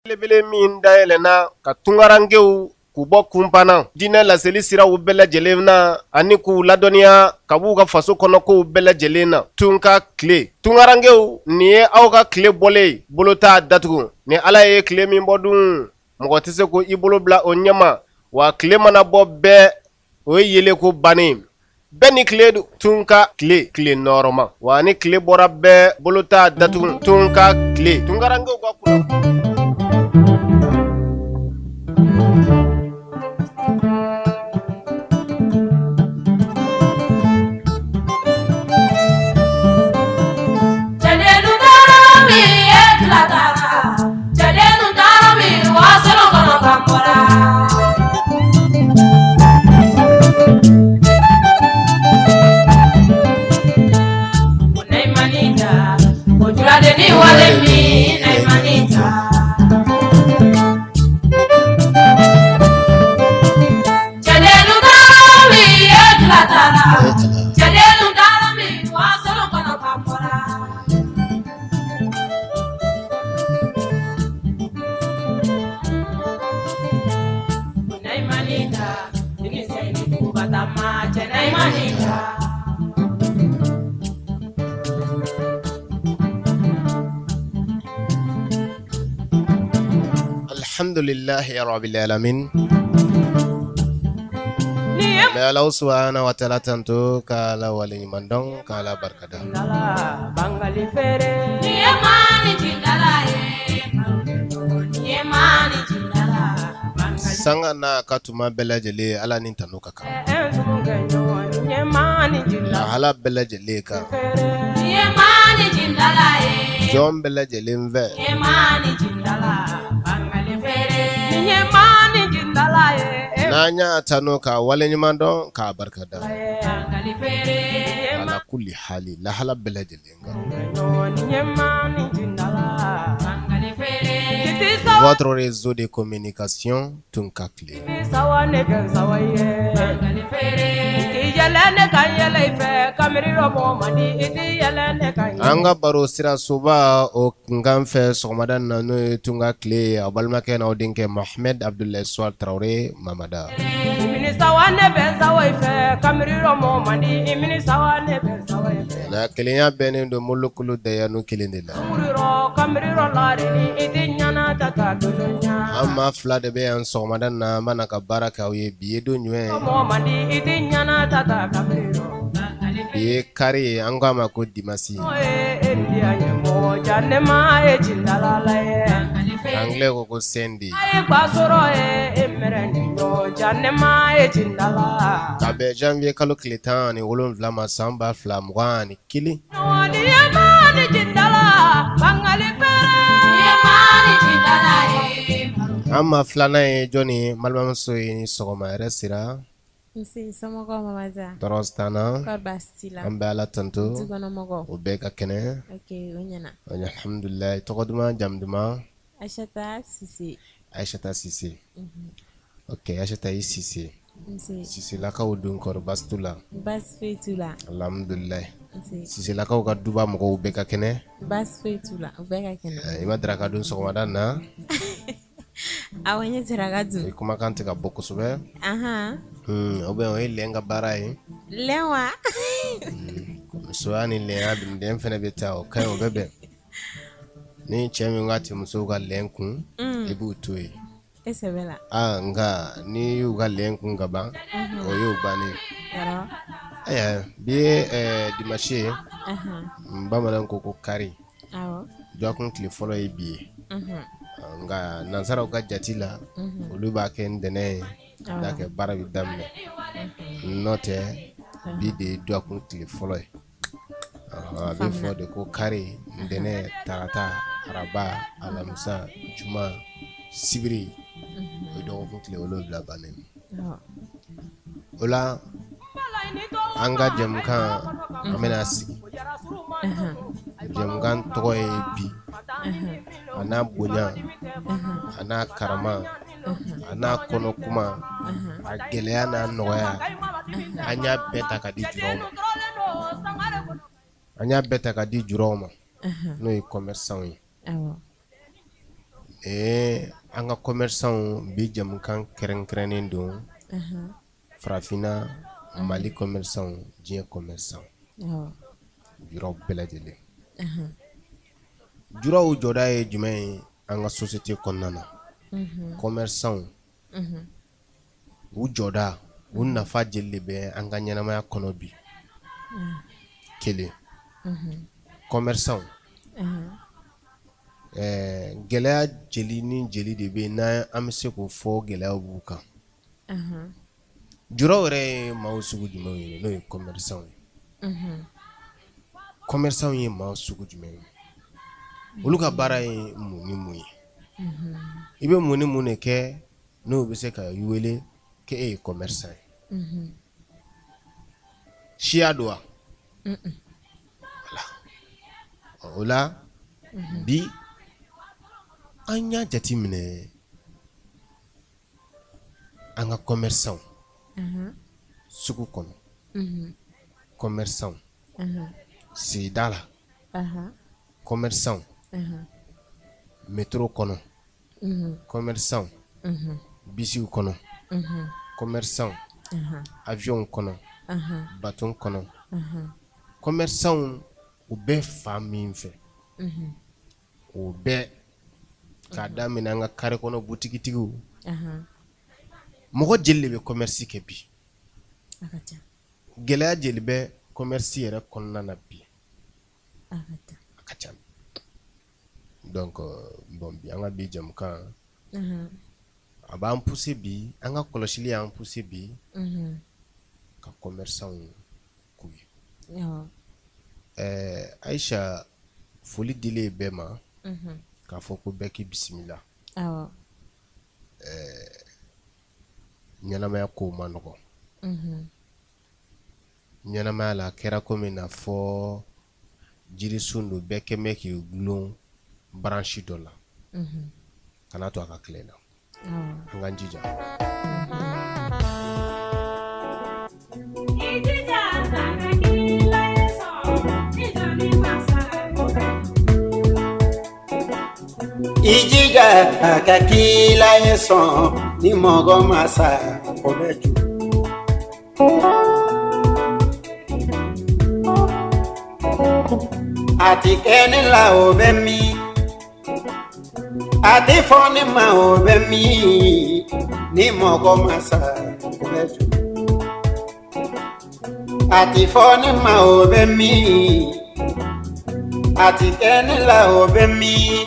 Belebele min dayɛlɛnna ka tungarankew k'u bɔ kunpanna diinɛ laseli siraw bɛɛ lajɛlen na ani k'u ladɔnniya ka b'u ka faso kɔnɔ kow bɛɛ lajɛlen na tunka tile. Tungarankew nin ye aw ka tile bɔlen bolo t'a datugu. Ni Ala ye tile min bɔ dun mɔgɔ tɛ se ko i bolo bila o ɲɛma wa tile mana bɔ bɛɛ o ye yeleko bannen. Bɛɛ ni tile tunka tile nɔrɔma wa ni tile bɔra bɛɛ bolo t'a datugu tunka tile. Tungarankew ka kunna. Alhamdulillahi rabbil alamin. Be Allah subhanahu wa ta'ala tanto kala wali mandong kala barkada. Bangali fere ni mani jindala ni mani jindala sanga na katuma belajele ala nin tanuka ka ni mani jindala ala belajele ka ni mani jindala jom belajele mve ni mani jindala nanya tanuka wale nyimando ka barkada ala kulli hali la hala belajelenga. Votre réseau de communication Tunkakle. Anga baro sira suba o ngamfe somadan nanu Tunkakle abalmake na odinke Mohamed Abdullah Swal Traoré Mamada. La kelenya benen do molukulu dayanu kilindela. Amma fla de be an somadan na manaka baraka ye biedo nywe. Ye kari angama ko dimasi. Angle ko sendi. Kabe janvier kalo kletan ni wolon vlama samba flam wani kili. Amma flana e Johnny malbam soy ni sogoma resira. Nsi somogo mamaza. Dorostana. Korbastila. Ambala tanto. Zigono mogo. Ubeka kene. Okay, onyana. Alhamdulillah tokoduma jamduma. Aishata Sisi. Aishata Sisi. Okay, Aishata Sisi. Sisi laka udun korbastula. Bas fetula. Alhamdulillah. Sisi laka ukaduba mogo ubeka kene. Bas fetula. Ubeka kene. Ima draka dun sokomadana. Awenye tiragadu. Kuma kante ka boko sube. Aha. Obe o lenga barai. Lewa. Suani le abim dem fene beta o kai o bebe. Ni chemi ngati musuga lenku ebu tuwe. Esebela. Nga ni yuga lenku ngaba o yuba ni. Yaro. Aya bi dimashi. Mbamala ko kari. Awo. Jokun kli follow ebi. Nga nansara o jatila oluba ken dene dake barabi damne note bi de jokun kli follow before de ko kari dene tarata araba alamsa juma sibiri do ko kli olobla banen ola anga jemka amena sigi jemgan toy bi ana bonya ana karama ana kono kuma ageleya na noya anya beta ka di juroma anya beta ka di juroma no e commerçant yi an ka commerçant bi jamukan kɛrɛnkɛrɛnnen don farafina Mali commerçant diɲɛ commerçant juraw bɛɛ lajɛlen juraw jɔda ye jumɛn ye an ka société kɔnɔna na commerçant u jɔda u nafa jeli de bɛ an ka ɲɛnamaya kɔnɔ bi kelen commerçant gɛlɛya jeli ni jeli de bɛ n'an an bɛ se k'o fɔ gɛlɛyaw b'u kan juraw yɛrɛ ye maaw sugu jumɛnw ye n'o ye commerçant ye commerçant ye maaw sugu jumɛn ye olu ka baara ye mun ni mun ye i bɛ mun ni mun de kɛ n'o bɛ se ka i wele k'e ye commerçant ye siya don wa o la bi an y'a jateminɛ an ka commerçant sugu kɔnɔ commerçant sigida la commerçant métro kɔnɔ commerçant bisiw kɔnɔ commerçant avion kɔnɔ bateau kɔnɔ commerçant u bɛɛ fa min fɛ o bɛɛ k'a daminɛ an ka carré kɔnɔ butigitigiw mɔgɔ jeli de bɛ commerce kɛ bi gɛlɛya jeli bɛ commerce yɛrɛ kɔnɔna na bi a ka ca donc bon bi an ka bi jamukan a b'an pousser bi an ka kɔlɔsili y'an pousser bi ka commerçant k'u ye Aisha foli dile bɛɛ ma k'a fɔ ko bɛɛ k'i bisimila ɲɛnamaya kow ma nɔgɔ ɲɛnamaya la kɛra komi n'a fɔ jirisun don bɛɛ kɛmɛ k'i gulon branche dɔ la kana to a ka tile la an k'an jija Ijija ka kila ye sɔn ni mɔgɔ ma sa o bɛ ju. A ti kɛ ne la o bɛ min a ti fɔ ne ma o bɛ min ni mɔgɔ ma sa o bɛ ju. A ti fɔ ne ma o bɛ min a ti kɛ ne la o bɛ min.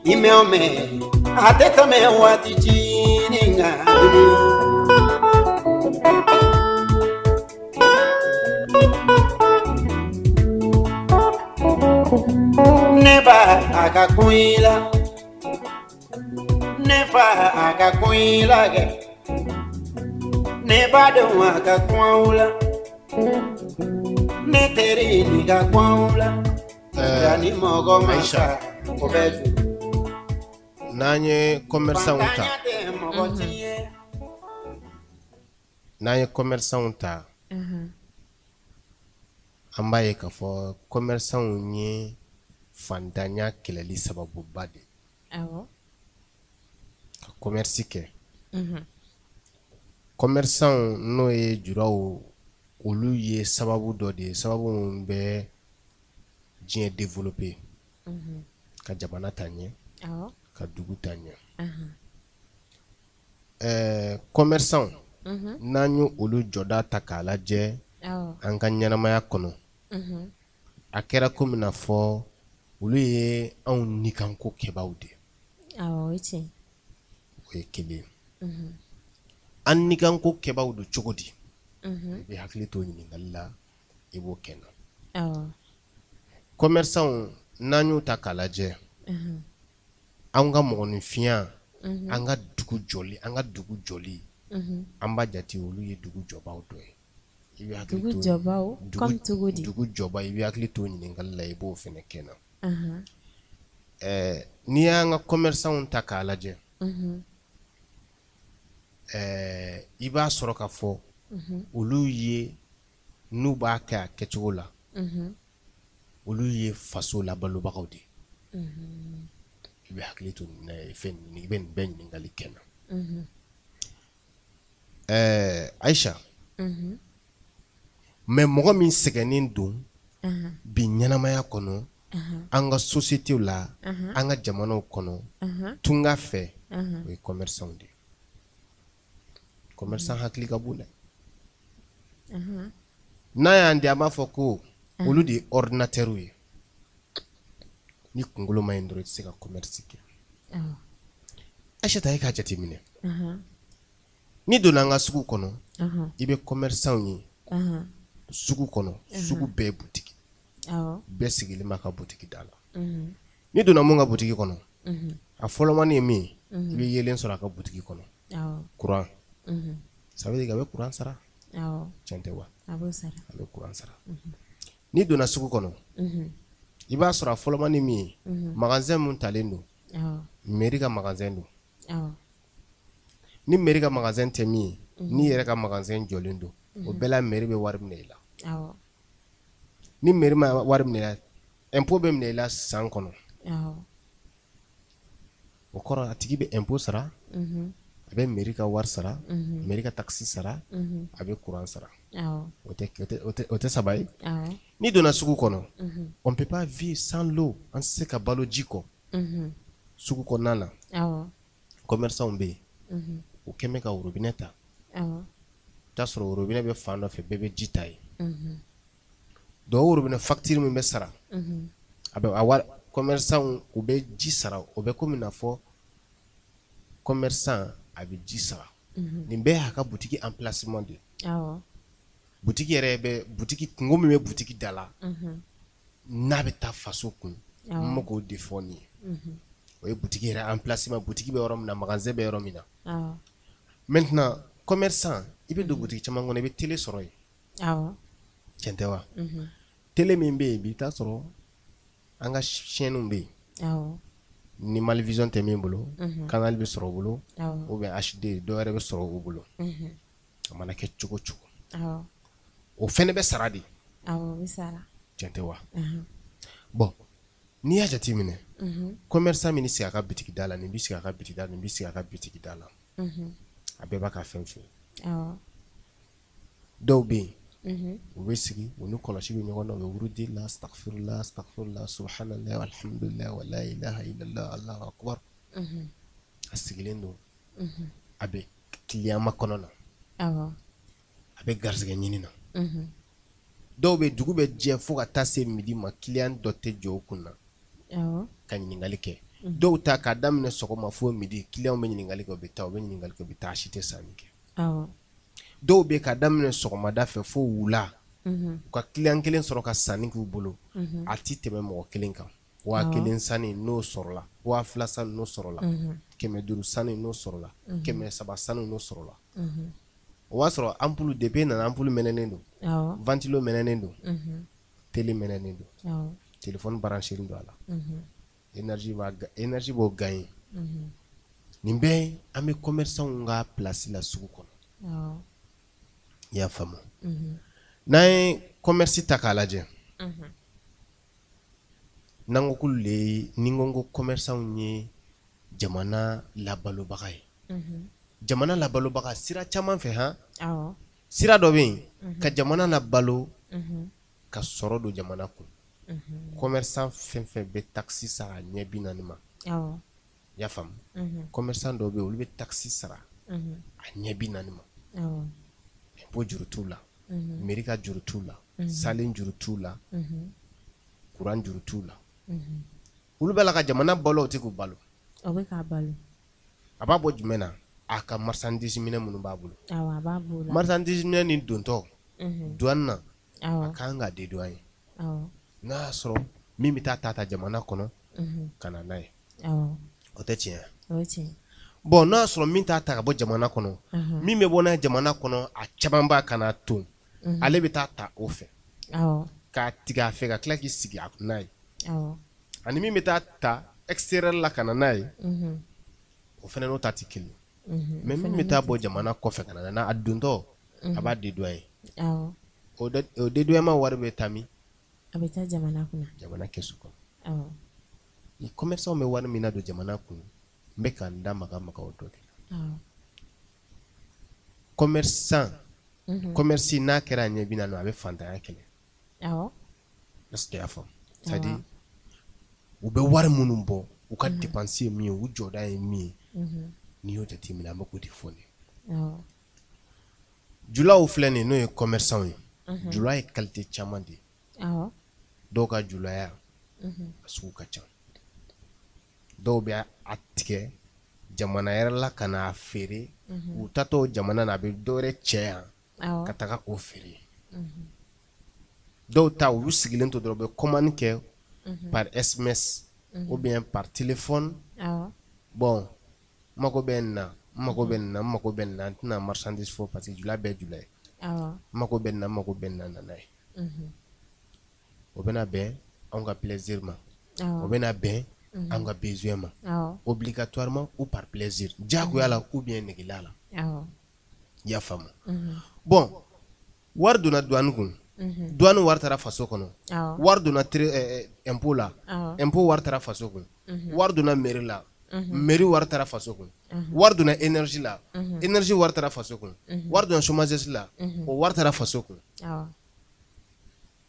Imeume ateta me wati chini ngani Neba akakuila Neba akakuila ge Neba de akakuila Neteri ni akakuila Yani mogo maisha obeju n'an ye commerçant ta an b'a ye k'a fɔ commerçant ye fantanya kɛlɛli sababuba de ka commerce kɛ commerçant n'o ye juraw olu ye sababu dɔ de ye sababu min bɛ diɲɛ développer ka jamana ta ɲɛ ka dugu ta ɲɛ commerçant n'an ye olu jɔda ta k'a lajɛ an ka ɲɛnamaya kɔnɔ a kɛra komi n'a fɔ olu ye anw nikanko kɛbaaw de o ye kelen an nikanko kɛbaaw do cogo di i bɛ hakili to ɲininkali la i b'o kɛ n na commerçant n'an y'o ta k'a lajɛ an ka mɔgɔninfinya an ka dugu jɔli an b'a jate olu ye dugu jɔbaaw dɔ ye i bɛ hakili to dugu jɔba i bɛ hakili to ɲininkali la i b'o fɛnɛ kɛ n na n'i y'an ka commerçant ta k'a lajɛ i b'a sɔrɔ k'a fɔ olu ye n'u b'a kɛ a kɛcogo la olu ye faso labalobagaw de i bɛ hakili to fɛn i bɛ nin bɛɛ ɲininkali kɛ n na. Aisha, mais mɔgɔ min sɛgɛnnen don bi ɲɛnamaya kɔnɔ an ka société la an ka jamanaw kɔnɔ tunga fɛ o ye commerçant de. Commerçant hakili ka bon dɛ. N'a y'an di an b'a fɔ ko olu de ye ordinateur ye. Ni kunkolo ma ɲi dɔrɔn i tɛ se ka commerce kɛ. Aisha ta e k'a jateminɛ. Ni donna an ka sugu kɔnɔ i bɛ commerçant ye sugu kɔnɔ sugu bɛɛ ye boutique. Bɛɛ sigilen b'a ka boutique da la. Ni donna mun ka boutique kɔnɔ a fɔlɔmani ye min ye i bɛ yelen sɔrɔ a ka boutique kɔnɔ. Courant. Ça veut dire que a bɛ courant sara. Tiɲɛ tɛ wa? A bɛ courant sara. Ni donna sugu kɔnɔ i b'a sɔrɔ a fɔlɔmani min ye magasin mun talen don mairie ka magasin don. Ni mairie ka magasin tɛ min ye ni yɛrɛ ka magasin jɔlen don o bɛɛ la mairie bɛ wari minɛ i la. Ni mairie ma wari minɛ i la impôt bɛ minɛ i la san kɔnɔ. O kɔrɔ a tigi bɛ impôt sara a bɛ mairie ka wari sara mairie ka taxe sara a bɛ courant sara. O tɛ saba ye. Ni donna sugu kɔnɔ on peut pas vivre sans l'eau an tɛ se ka balo ji kɔ. Sugu kɔnɔna na commerçant bɛ yen o kɛn bɛ ka robinet ta. T'a sɔrɔ robinet bɛ fan dɔ fɛ bɛɛ bɛ ji ta ye. Dɔw robinet facture min bɛ sara a bɛ a wari commerçant u bɛ ji sara o bɛ komi n'a fɔ commerçant a bɛ ji sara. Nin bɛɛ y'a ka boutique emplacement de. Boutique yɛrɛ bɛ boutique kungo min bɛ boutique da la n'a bɛ taa faso kun n bɛ k'o de fɔ nin ye. O ye boutique yɛrɛ emplacement boutique bɛ yɔrɔ min na magasin bɛ yɔrɔ min na. Maintenant commerçant i bɛ don boutique caman kɔnɔ i bɛ télé sɔrɔ yen. Tiɲɛ tɛ wa? Télé min bɛ yen bi i bɛ taa sɔrɔ an ka chaînes bɛ yen. Ni Malivision tɛ min bolo canal bɛ sɔrɔ o bolo ou bien HD dɔ wɛrɛ bɛ sɔrɔ o bolo. A mana kɛ cogo cogo o fɛnɛ bɛ sara de. Tiɲɛ tɛ wa? Bon n'i y'a jateminɛ commerçant min sigi a ka boutique da la nin bɛ sigi a ka boutique da la nin bɛ sigi a ka boutique da la a bɛɛ b'a ka fɛn feere. Dɔw bɛ yen u bɛ sigi u ni kɔlɔsi bɛ ɲɔgɔn na u bɛ wurudi la astagfirullah astagfirullah subhanallah alhamdulillah wa la ilaha illallah allahu akbar a sigilen don a bɛ client makɔnɔ na a bɛ garisɛgɛ ɲini na. Dɔw bɛ dugu bɛ jɛ fo ka taa se midi ma client dɔ tɛ jɔ o kun na ka ɲininkali kɛ. Dɔw ta k'a daminɛ sɔgɔma fo midi client bɛ ɲininkali kɛ u bɛ taa u bɛ ɲininkali kɛ u bɛ taa si tɛ sanni kɛ. Dɔw bɛ k'a daminɛ sɔgɔmada fɛ fo wula u ka client kelen sɔrɔ ka sanni k'u bolo a ti tɛmɛ mɔgɔ kelen kan. 1000 sanni n'o sɔrɔla 2000 sanni n'o sɔrɔla 500 sanni n'o sɔrɔla 300 sanni n'o sɔrɔla. O b'a sɔrɔ ampoule depuis nana ampoule mɛnɛnen don ventilo mɛnɛnen don télé mɛnɛnen don téléphone branché don a la énergie b'o gagner. Nin bɛɛ an bɛ commerçant ka place la sugu kɔnɔ. I y'a faamu. N'an ye commerce ta k'a lajɛ n'an ko k'olu le ni n ko commerçant ye jamana labalobaga ye. Jamana labalobaga sira caman fɛ han. Sira dɔ bɛ yen ka jamana labalo ka sɔrɔ don jamana kun. Commerçant fɛn fɛn bɛ taxe sara ɲɛ 40 ma. I y'a faamu. Commerçant dɔw bɛ yen olu bɛ taxe sara a ɲɛ 40 ma. Impôt juru t'u la mairie ka juru t'u la salen juru t'u la courant juru t'u la. Olu bɛ la ka jamana balo o tɛ k'u balo. O bɛ k'a balo. A b'a bɔ jumɛn na? A ka marchandise minɛ minnu b'a bolo. A b'a bolo. Marchandise minɛ ni dontɔ douane na a kan ka dédouaner. N'a y'a sɔrɔ min bɛ taa ta jamana kɔnɔ ka na n'a ye. O tɛ tiɲɛ. O ye tiɲɛ. Bon n'a y'a sɔrɔ min t'a ta ka bɔ jamana kɔnɔ min bɛ bɔ n'a ye jamana kɔnɔ a caman b'a kana ton ale bɛ taa ta o fɛ k'a tigɛ a fɛ ka tila k'i sigi n'a ye. Ani min bɛ taa ta extérieur la ka na n'a ye o fana n'o ta tɛ kelen. Mais min bɛ taa bɔ jamana kɔfɛ ka na n'a a dontɔ a b'a dédouaner. O dédouanement wari bɛ taa min? A bɛ taa jamana kunna. Jamana kɛsu kɔnɔ. commerçant me wari mina do jamana kun mbe kan da maga o do commerçant commerce n'a kɛra ɲɛ bina no a bɛ fantanya kɛlɛ est-ce que y'a faamu c'est-à-dire u bɛ wari minnu bɔ u ka dépense ye min ye u jɔda ye min ye n'i y'o jateminɛ an bɛ k'o de fɔ ne julaw filɛ nin n'o ye commerçant ye jula ye qualité caman de ye dɔw ka julaya a sugu ka ca dɔw bɛ a tigɛ jamana yɛrɛ la ka n'a feere u tatɔ jamana na a bɛ dɔwɛrɛ cɛ yan ka taga o feere dɔw ta olu sigilen to dɔrɔn u bɛ commande kɛ par SMS ou bien par téléphone bon mako bɛ nin na mako bɛ nin na mako bɛ nin na n tɛna marchandise fɔ parce que jula bɛɛ jula ye mako bɛ nin na mako bɛ nin na nana ye o bɛna bɛn anw ka plaisir ma o bɛna bɛn anw ka besoin ma obligatoirement ou par plaisir diyagoya la ou bien negela la i y'a faamu bon wari donna douane kun douane wari taara faso kɔnɔ wari donna impôt la impôt wari taara faso kun wari donna mairie la mairie wari taara faso kun wari donna énergie la énergie wari taara faso kun wari donna chômage la o wari taara faso kun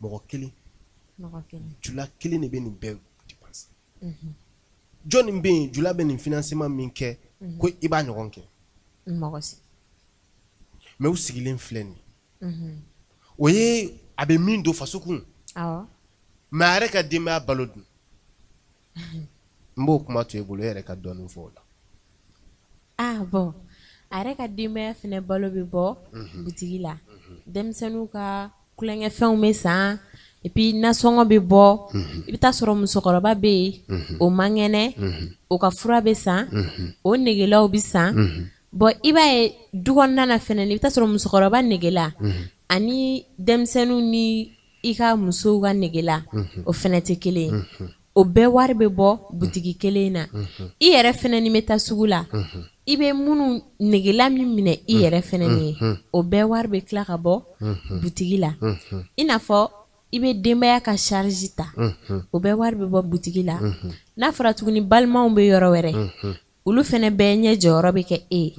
mɔgɔ kelen jula kelen de bɛ nin bɛɛ dépense jɔnni bɛ yen jula bɛ nin financement min kɛ ko i b'a ɲɔgɔn kɛ mais u sigilen filɛ nin o ye a bɛ min don faso kun mais a yɛrɛ ka denbaya balo dun n b'o kuma to e bolo e yɛrɛ ka dɔɔnin fɔ o la bon a yɛrɛ ka denbaya fɛnɛ balo bɛ bɔ butigi la denmisɛnninw ka kulonkɛfɛnw bɛ san et puis nasɔngɔ bɛ bɔ i bɛ taa sɔrɔ musokɔrɔba bɛ yen o man kɛnɛ o ka fura bɛ san o negelaw bɛ san bon i b'a ye du kɔnɔna na fɛnɛ i bɛ taa sɔrɔ musokɔrɔba negela ani denmisɛnninw ni i ka musow ka negela o fɛnɛ tɛ kelen ye o bɛɛ wari bɛ bɔ butigi kelen na i yɛrɛ fɛnɛ ni bɛ taa sugu la i bɛ minnu negela min minɛ i yɛrɛ fɛnɛ ni ye o bɛɛ wari bɛ tila ka bɔ butigi la i n'a fɔ i bɛ denbaya ka charge ta o bɛɛ wari bɛ bɔ butigi la n'a fɔra tuguni balimaw bɛ yɔrɔ wɛrɛ olu fɛnɛ bɛɛ ɲɛ jɔyɔrɔ bɛ kɛ e ye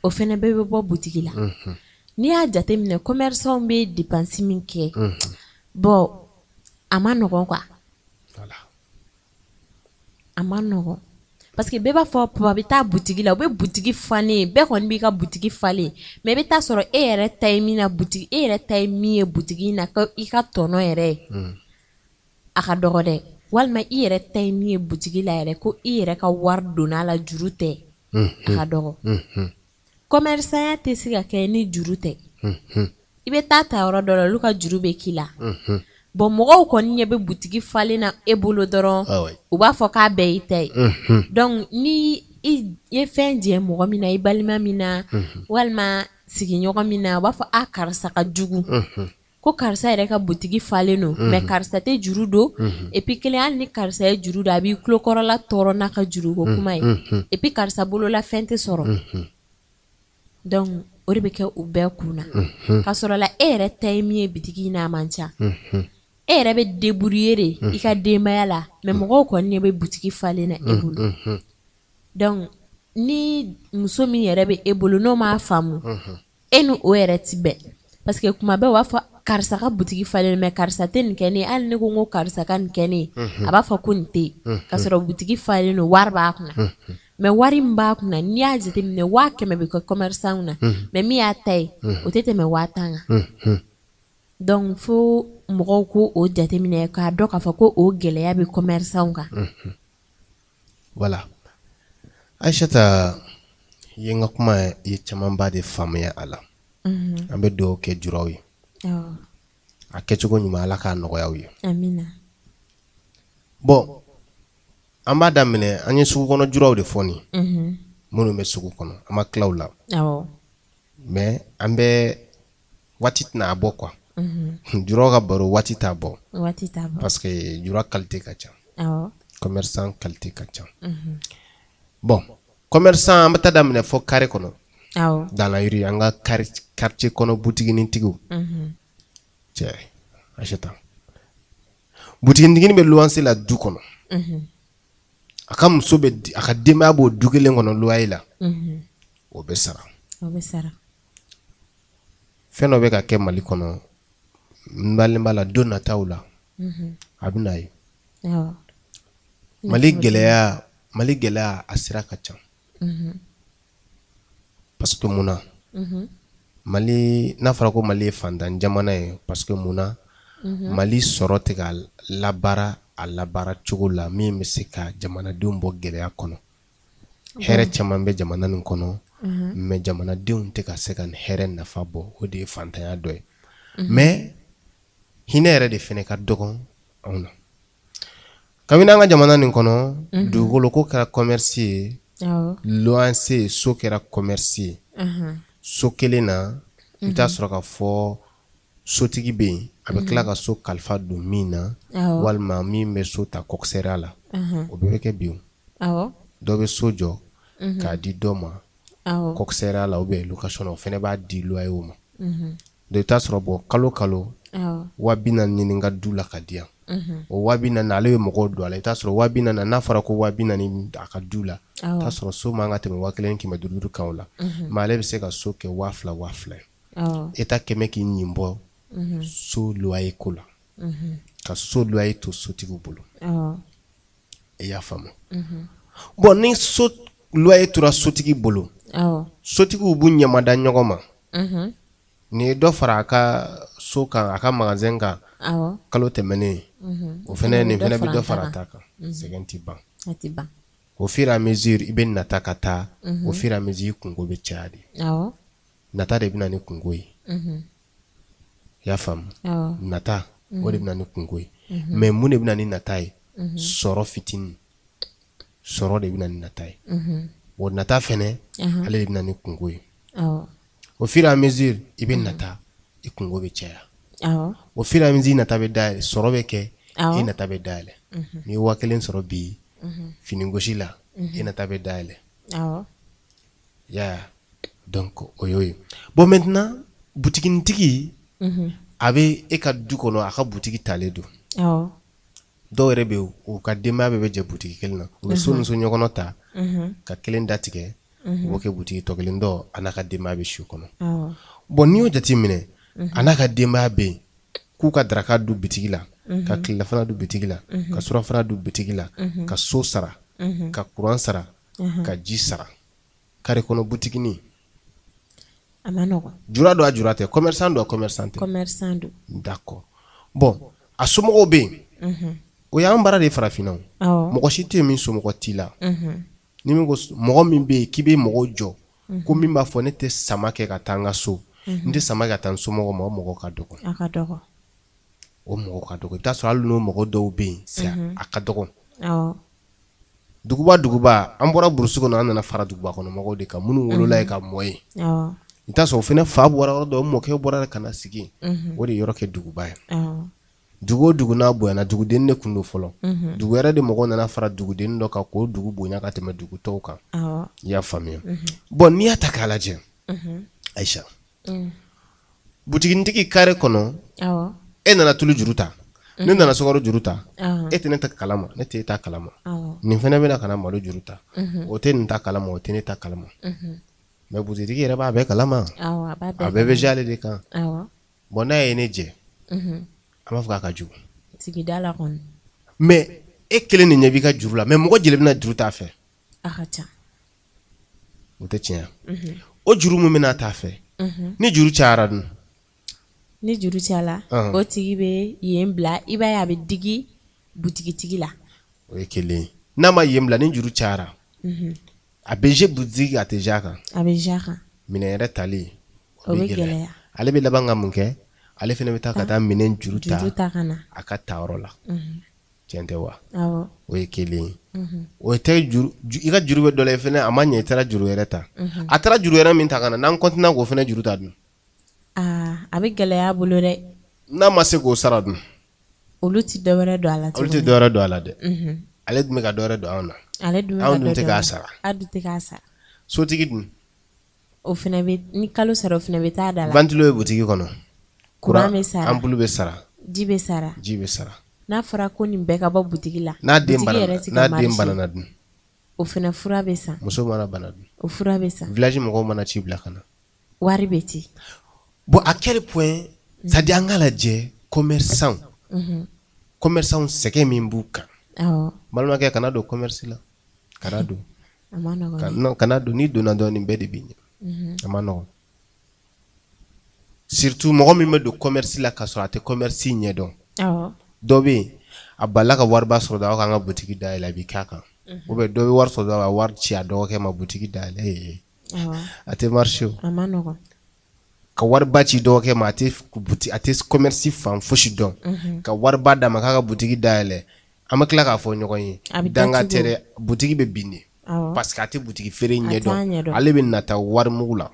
o fɛnɛ bɛɛ bɛ bɔ butigi la n'i y'a jateminɛ commerçant bɛ dépense min kɛ bon a ma nɔgɔn quoi a ma nɔgɔn parce que bɛɛ b'a fɔ papa bɛ taa butigi la u bɛ butigi falen bɛɛ kɔni b'i ka butigi falen mais i bɛ taa sɔrɔ e yɛrɛ ta ye min na butigi e yɛrɛ ta ye min ye butigi in na ko i ka tɔnɔ yɛrɛ ye a ka dɔgɔ dɛ walima i yɛrɛ ta ye min ye butigi la yɛrɛ ko i yɛrɛ ka wari donna la juru tɛ a ka dɔgɔ commerçant tɛ se ka kɛ ni juru tɛ i bɛ taa ta yɔrɔ dɔ la olu ka juru bɛ k'i la bon mɔgɔw kɔni ɲɛ bɛ butigi falen na e bolo dɔrɔn u b'a fɔ k'a bɛɛ y'i ta ye donc ni i ye fɛn jɛ mɔgɔ min na i balima min na walima sigiɲɔgɔn min na u b'a fɔ a karisa ka jugu ko karisa yɛrɛ ka butigi falen don mais karisa tɛ juru don et puis kelen hali ni karisa ye juru don a b'i tulokɔrɔla tɔɔrɔ n'a ka juru ko kuma ye et puis karisa bolola fɛn tɛ sɔrɔ donc o de bɛ kɛ u bɛɛ kun na k'a sɔrɔ la e yɛrɛ ta ye min ye bitigi in na a man ca e yɛrɛ bɛ débrouiller de i ka denbaya la mais mɔgɔw kɔni bɛ butigi falen na e bolo donc ni muso min yɛrɛ bɛ e bolo n'o m'a faamu e ni o yɛrɛ ti bɛn parce que kuma bɛɛ u b'a fɔ karisa ka butigi falen mais karisa tɛ nin kɛ ne ye hali ne ko n ko karisa ka nin kɛ ne ye a b'a fɔ ko nin tɛ yen k'a sɔrɔ butigi falen don wari b'a kunna mais wari min b'a kunna n'i y'a jateminɛ 500 bɛ kɛ commerçant na mais min y'a ta ye o tɛ tɛmɛ 5000 kan donc fo mɔgɔw ko o jateminɛ k'a dɔn k'a fɔ ko o gɛlɛya bɛ commerçant kan voilà Aïssata i ye n ka kuma ye camanba de faamuya a la an bɛ dugawu kɛ juraw ye a kɛcogo ɲuman Ala k'a nɔgɔya u ye amina bon an b'a daminɛ an ye sugu kɔnɔ juraw de fɔ nin minnu bɛ sugu kɔnɔ an ma tila u la mais an bɛ waati tɛna a bɔ quoi juraw ka baro waati t'a bɔ parce que jura qualité ka ca commerçant qualité ka ca bon commerçant an bɛ taa daminɛ fɔ carré kɔnɔ dans la rue an ka quartier kɔnɔ butiginitigiw cɛ Aïssata butiginitigi bɛ luwanse la du kɔnɔ a ka muso bɛ a ka denbaya b'o du kelen kɔnɔ loyer la o bɛ sara fɛn dɔ bɛ ka kɛ Mali kɔnɔ n balen b'a la don nataw la a bɛ na ye Mali gɛlɛya a sira ka ca parce que mun na Mali n'a fɔra ko Mali ye fantan jamana ye parce que mun na Mali sɔrɔ tɛ ka labaara cogo la min bɛ se ka jamanadenw bɔ gɛlɛya kɔnɔ hɛrɛ caman bɛ jamana nin kɔnɔ mais jamanadenw tɛ ka se ka hɛrɛ nafa bɔ o de ye fantanya dɔ ye mais hinɛ yɛrɛ de fɛnɛ ka dɔgɔn anw na kabini an ka jamana nin kɔnɔ dugukolo ko kɛra commerce ye loyer so kɛra commerce ye so kelen na i t'a sɔrɔ ka fɔ sotigi bɛ yen a bɛ tila ka so kalifa don min na walima min bɛ so ta coxeria la o bɛɛ bɛ kɛ bi dɔ bɛ so jɔ k'a di dɔ ma coxeria la ou bien location o fɛnɛ b'a di loyer o ma de i t'a sɔrɔ bɔ kalo 40,000 ɲini ka du la ka di yan o 40,000 ale bɛ mɔgɔw don a la i t'a sɔrɔ 40,000 n'a fɔra ko 40,000 a ka du la i t'a sɔrɔ so man ka tɛmɛ 1,500 kan o la mais ale bɛ se ka so kɛ 2,000 État kɛmɛ k'i ɲin bɔ so loyer ko la ka so loyer to sotigiw bolo i y'a faamu bon ni so loyer tora sotigi bolo sotigiw b'u ɲamada ɲɔgɔn ma ni dɔ fara a ka so kan a ka magasin kan kalo tɛmɛnen o fɛnɛ nin fɛnɛ bɛ dɔ fara ta kan sɛgɛn ti ban au fur et à mesure i bɛ nata ka taa au fur et à mesure kungo bɛ caya de nata de bɛ na ni kungo ye y'a faamu nata o de bɛ na ni kungo ye mais mun de bɛ na ni nata ye sɔrɔ fitinin sɔrɔ de bɛ na ni nata ye o nata fɛnɛ ale de bɛ na ni kungo ye au fur et à mesure i bɛ nata i kungo bɛ caya au fur et à mesure nata bɛ dayɛlɛ sɔrɔ bɛ kɛ i nata bɛ dayɛlɛ ni ye 1,000 sɔrɔ bi fini gosi la i nata bɛ dayɛlɛ ya donc o y'o ye bon maintenant butigintigi a bɛ e ka du kɔnɔ a ka butigi talen don dɔw yɛrɛ bɛ u ka denbaya bɛɛ bɛ jɛ butigi kelen na u bɛ so ni so ɲɔgɔnna ta ka kelen datigɛ u b'o kɛ butigi tɔ kelen dɔ a n'a ka denbaya bɛ si kɔnɔ bon n'i y'o jateminɛ a n'a ka denbaya bɛ yen k'u ka daraka dun butigi la ka tilelafana dun butigi la ka surafana dun butigi la ka so sara ka courant sara ka ji sara kare kɔnɔ butiginin a ma nɔgɔn jura don a jura tɛ commerçant don a commerçant tɛ d'accord bon a somɔgɔw bɛ yen o y'an baara de ye farafinna mɔgɔ si tɛ min somɔgɔ t'i la ni min ko mɔgɔ min bɛ yen k'i bɛ mɔgɔw jɔ ko min b'a fɔ ne tɛ sama kɛ ka taa n ka so n tɛ sama ka taa n somɔgɔw ma o mɔgɔ ka dɔgɔ o mɔgɔ ka dɔgɔ i bɛ t'a sɔrɔ hali n'o mɔgɔ dɔw bɛ yen a ka dɔgɔ duguba an bɔra burusi kɔnɔ an nana fara duguba kɔnɔ mɔgɔw de kan minnu wolola ye ka mɔ ye i t'a sɔrɔ o fɛnɛ fa bɔra yɔrɔ dɔ o mɔkɛ bɔra ka na sigi o de yɔrɔ kɛ duguba ye dugu o dugu n'a bonyana dugudenni de kun don fɔlɔ dugu yɛrɛ de mɔgɔw nana fara dugudenni dɔ kan k'o dugu bonya ka tɛmɛ dugu tɔw kan i y'a faamuya bon n'i y'a ta k'a lajɛ Aïcha butigintigi kare kɔnɔ e nana tulu juru ta ne nana sukaro juru ta e tɛ ne ta kalama ne tɛ e ta kalama nin fɛnɛ bɛna ka na malo juru ta o tɛ nin ta kalama o tɛ ne ta kalama mais butigitigi yɛrɛ b'a bɛɛ kalama a bɛɛ bɛ jale de kan bon n'a ye ne jɛ an b'a fɔ k'a ka jugu sigida la kɔni mais e kelen de ɲɛ b'i ka juru la mais mɔgɔ jeli bɛna juru t'a fɛ a ka ca o tɛ tiɲɛ o juru mun bɛna t'a fɛ ni juru cayara dun ni juru cayala o tigi bɛ yen bila i b'a ye a bɛ digi butigitigi la o ye kelen ye n'a ma yen bila ni juru cayara a bɛ je butigi a tɛ je a kan a bɛ je a kan minɛn yɛrɛ tali o bɛ gɛlɛya ale bɛ laban ka mun kɛ ale fɛnɛ bɛ taa ka taa minɛn juru ta ka na a ka ta yɔrɔ la tiɲɛ tɛ wa o ye kelen ye o tɛ juru i ka juru bɛ dɔ la i fɛnɛ a ma ɲɛ i taara juru yɛrɛ ta a taara juru yɛrɛ min ta ka na n'an kɔntina k'o fɛnɛ juru ta dun a bɛ gɛlɛya a bolo dɛ n'a ma se k'o sara dun olu tɛ dɔwɛrɛ don a la olu tɛ dɔwɛrɛ don a la dɛ ale dun bɛ ka dɔwɛrɛ don anw na anw dun tɛ k'a sara a dun tɛ k'a sara sotigi dun o fɛnɛ bɛ ni kalo sara o fɛnɛ bɛ taa da la ventilo ye butigi kɔnɔ courant bɛ sara ampulu bɛ sara ji bɛ sara ji bɛ sara n'a fɔra ko nin bɛɛ ka bɔ butigi la n'a den banana dun o fana fura bɛ san muso mana bana dun o fura bɛ san village mɔgɔw mana ci bila kana wari bɛ ci bon à quel point ça dit an ka lajɛ commerçant commerçant sɛgɛn min b'u kan balimakɛ kana don commerce la kana don a ma nɔgɔn kana don ni donna dɔrɔn nin bɛɛ de bɛ ɲɛ a ma nɔgɔn surtout mɔgɔ min bɛ don commerce la ka sɔrɔ a tɛ commerce ɲɛdɔn dɔ bɛ yen a balila ka wariba sɔrɔ dɔrɔn k'an ka boutique dayɛlɛ a bɛ k'a kan ou bien dɔ bɛ wari sɔrɔ dɔrɔn a wari ci a dɔgɔkɛ ma boutique dayɛlɛ a tɛ marché o a ma nɔgɔn ka wariba ci dɔgɔkɛ ma a tɛ commerce fan fosi dɔn ka wariba d'a ma k'a ka boutique dayɛlɛ an bɛ tila k'a fɔ ɲɔgɔn ye danga tɛ dɛ boutique bɛ bin de parce que a tɛ boutique feere ɲɛdɔn ale bɛ nata wari mugu la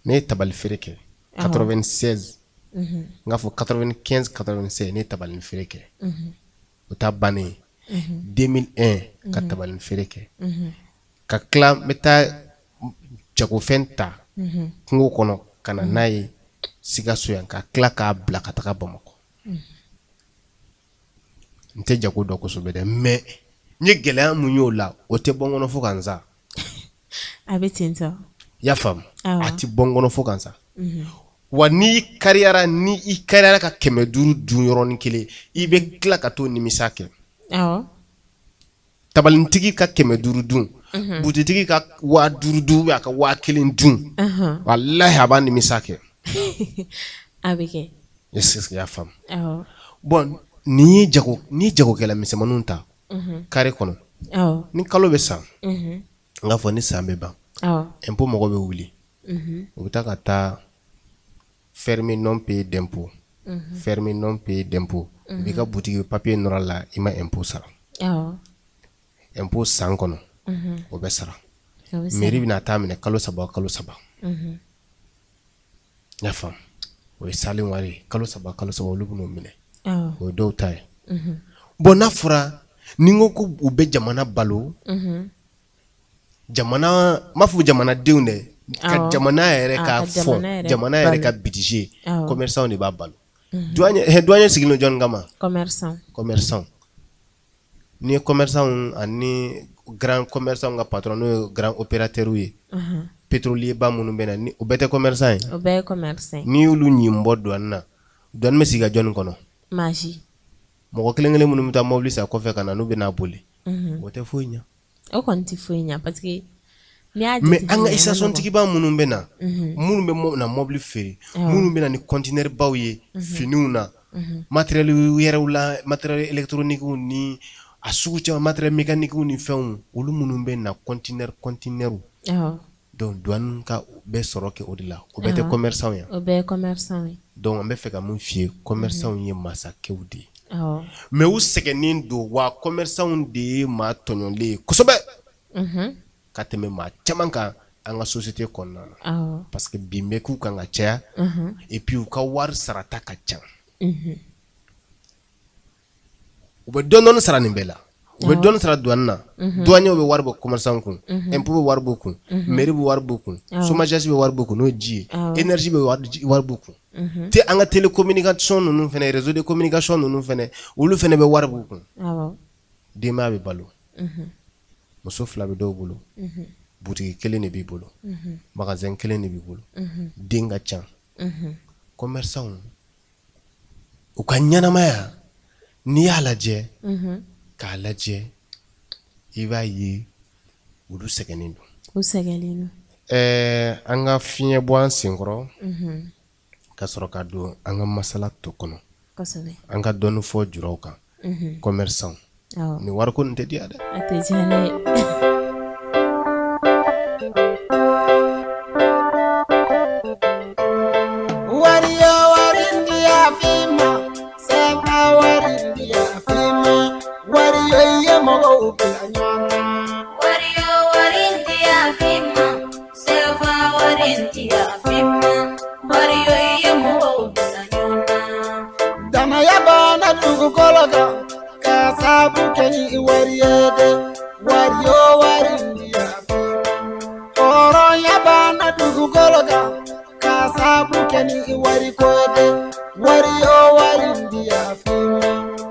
ne ye tabali feere kɛ 96 n k'a fɔ 95 96 ne ye tabali feere kɛ o ta bannen 2001 ka tabali feere kɛ ka tila n bɛ taa jagofɛn ta kungo kɔnɔ ka na n'a ye Sikaso yan ka tila k'a bila ka taga Bamakɔ n tɛ jago dɔn kosɛbɛ dɛ mais n ye gɛlɛya mun y'o la o tɛ bɔ n kɔnɔ fo ka n sa a bɛ ten tɔ y'a faamu a tɛ bɔ n kɔnɔ fo ka n sa wa n'i kariyara ka 500 dun yɔrɔnin kelen i bɛ tila ka t'o nimisa kɛ tabalintigi ka 500 dun butitigi ka 5000 dun a ka 1000 dun wallahi a b'a nimisa kɛ a bɛ kɛ est-ce que y'a faamu bon ni jagokɛla misɛnmaninw ta carré kɔnɔ ni kalo bɛ san n k'a fɔ ni san bɛ ban impôt mɔgɔ bɛ wuli u bɛ taa ka taa fermer non payé d'impôt fermer non payé d'impôt b'i ka boutique papier nɔrɔ la i ma impôt sara impôt san kɔnɔ o bɛ sara mairie bɛna taa minɛ kalo 3 y'a faamu o ye salen wari ye kalo 3 olu bɛn'o minɛ o ye dɔw ta ye bon n'a fɔra ni n ko ko u bɛ jamana balo jamana m'a fɔ jamanadenw dɛ ka jamana yɛrɛ ka fond jamana yɛrɛ ka budget commerçant de b'a balo douanier sigilen don jɔnni kama commerçant ni ye commerçant ani grand commerçant ka patron n'o ye grand opérateur ye pétrolier ba minnu bɛ na ni o bɛɛ tɛ commerçant ye o bɛɛ ye commerçant ni y'olu ɲin bɔ douane na douane bɛ sigi ka jɔnni kɔnɔ magi mɔgɔ kelen kelen minnu bɛ taa mobili san kɔfɛ ka na n'u bɛ n'a boli o tɛ foyi ɲɛ o kɔni tɛ foyi ɲɛ parce que mais an ka station tigiba minnu bɛ na minnu bɛ na mobili feere minnu bɛ na ni conteneur baw ye finiw na matériel yɛrɛw la matériel électronique ni a sugu caman matériel mécanique ni fɛnw olu minnu bɛ na conteneur donc douane ka bɛ sɔrɔ kɛ o de la o bɛɛ tɛ commerçant ye o bɛɛ ye commerçant ye donc an bɛ fɛ ka mun f'i ye commerçant ye masakɛw de ye mais u sɛgɛnnen don wa commerçant de ye maa tɔɲɔlen ye kosɛbɛ ka tɛmɛ maa caman kan an ka société kɔnɔna na parce que bi bɛ k'u kan ka caya et puis u ka wari sarata ka ca u bɛ dɔɔnin sara nin bɛɛ la u bɛ dɔɔnin sara douane na douanier bɛ wari bɔ commerçant kun impôt bɛ wari bɔ kun mairie bɛ wari bɔ kun chômage bɛ wari bɔ kun n'o ye ji ye énergie bɛ wari bɔ kun te an ka télécommunication ninnu fɛnɛ réseau de communication ninnu fɛnɛ olu fɛnɛ bɛ wari bɔ kun denbaya bɛ balo muso 2 bɛ dɔw bolo boutique kelen de b'i bolo magasin kelen de b'i bolo den ka ca commerçant u ka ɲɛnamaya n'i y'a lajɛ k'a lajɛ i b'a ye olu sɛgɛnnen don u sɛgɛnnen don an ka fiɲɛ bɔ an senkɔrɔ ka sɔrɔ ka don an ka masala tɔ kɔnɔ an ka dɔɔnin fɔ juraw kan commerçant ni wari ko nin tɛ diya dɛ a tɛ diya ne ye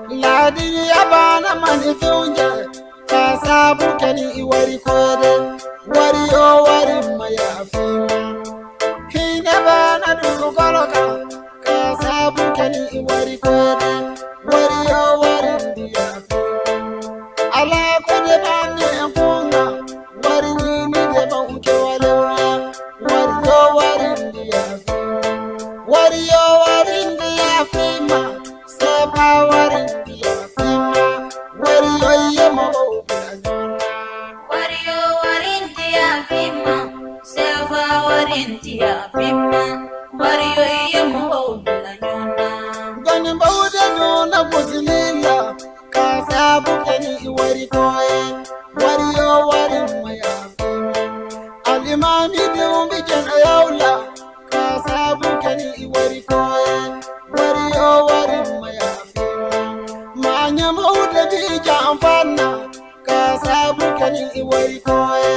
Ladi ya bana mani tunja sabu kani iwari kode wari o wari maya fima hina bana du goloka ka sabu kani iwari kode wari o wari dia ala kode bani akunga wari ni de ba unke wale wari o wari dia wari o wari dia fima seba wari dia fima wari o yemo Wario warintia fima, seva warintia fima, wario yemo blanyona. gani bauda nyona buzilila kasabu kani iwari koe wari o wari maya alimami de umbi jana yaula kasabu kani iwari koe wari o wari maya manya mauda bi jamfana kasabu kani iwari koe